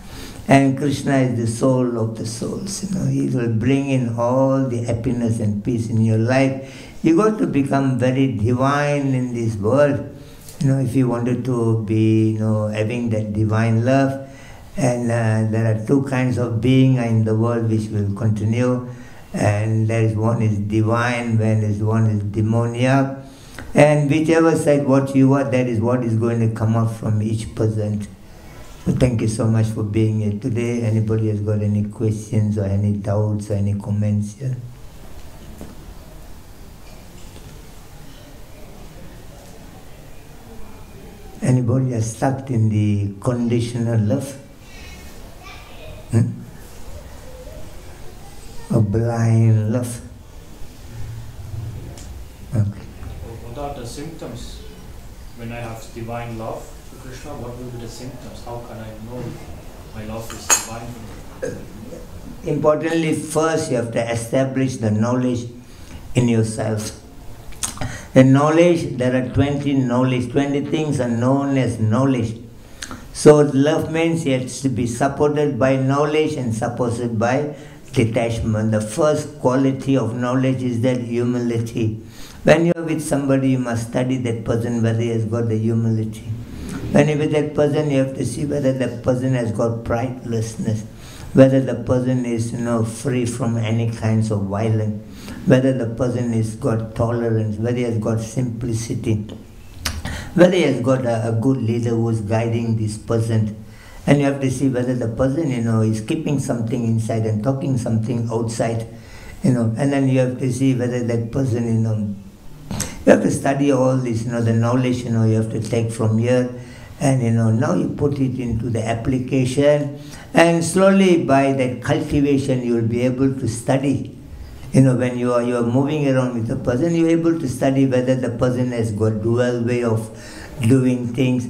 And Krishna is the soul of the souls, He will bring in all the happiness and peace in your life. You got to become very divine in this world, if you wanted to be, having that divine love. And there are two kinds of being in the world which will continue. And there is one is divine, one is demoniac. And whichever side what you are, that is what is going to come out from each person. So thank you so much for being here today. Anybody has got any questions or any doubts or any comments here? Anybody is stuck in the conditional love? A blind love? Okay. What are the symptoms when I have divine love for Krishna? What will be the symptoms? How can I know my love is divine? Importantly, first you have to establish the knowledge in yourself. The knowledge, there are 20 things are known as knowledge. So love means it has to be supported by knowledge and supported by detachment. The first quality of knowledge is that humility. When you are with somebody, you must study that person whether he has got the humility. When you're with that person, you have to see whether that person has got pridelessness, whether the person is free from any kinds of violence, whether the person has got tolerance, whether he has got simplicity, whether he has got a good leader who is guiding this person. And you have to see whether the person, is keeping something inside and talking something outside, and then you have to see whether that person, you have to study all this, the knowledge, you have to take from here, and now you put it into the application, and slowly by that cultivation you will be able to study. When you are moving around with a person, you are able to study whether the person has got dual way of doing things,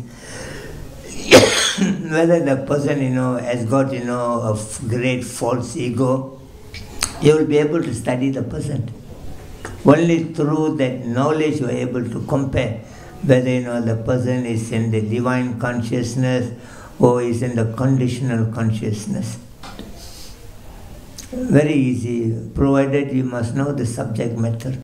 whether the person, has got, a great false ego. You will be able to study the person. Only through that knowledge you are able to compare whether, the person is in the divine consciousness or is in the conditional consciousness. Very easy, provided you must know the subject matter.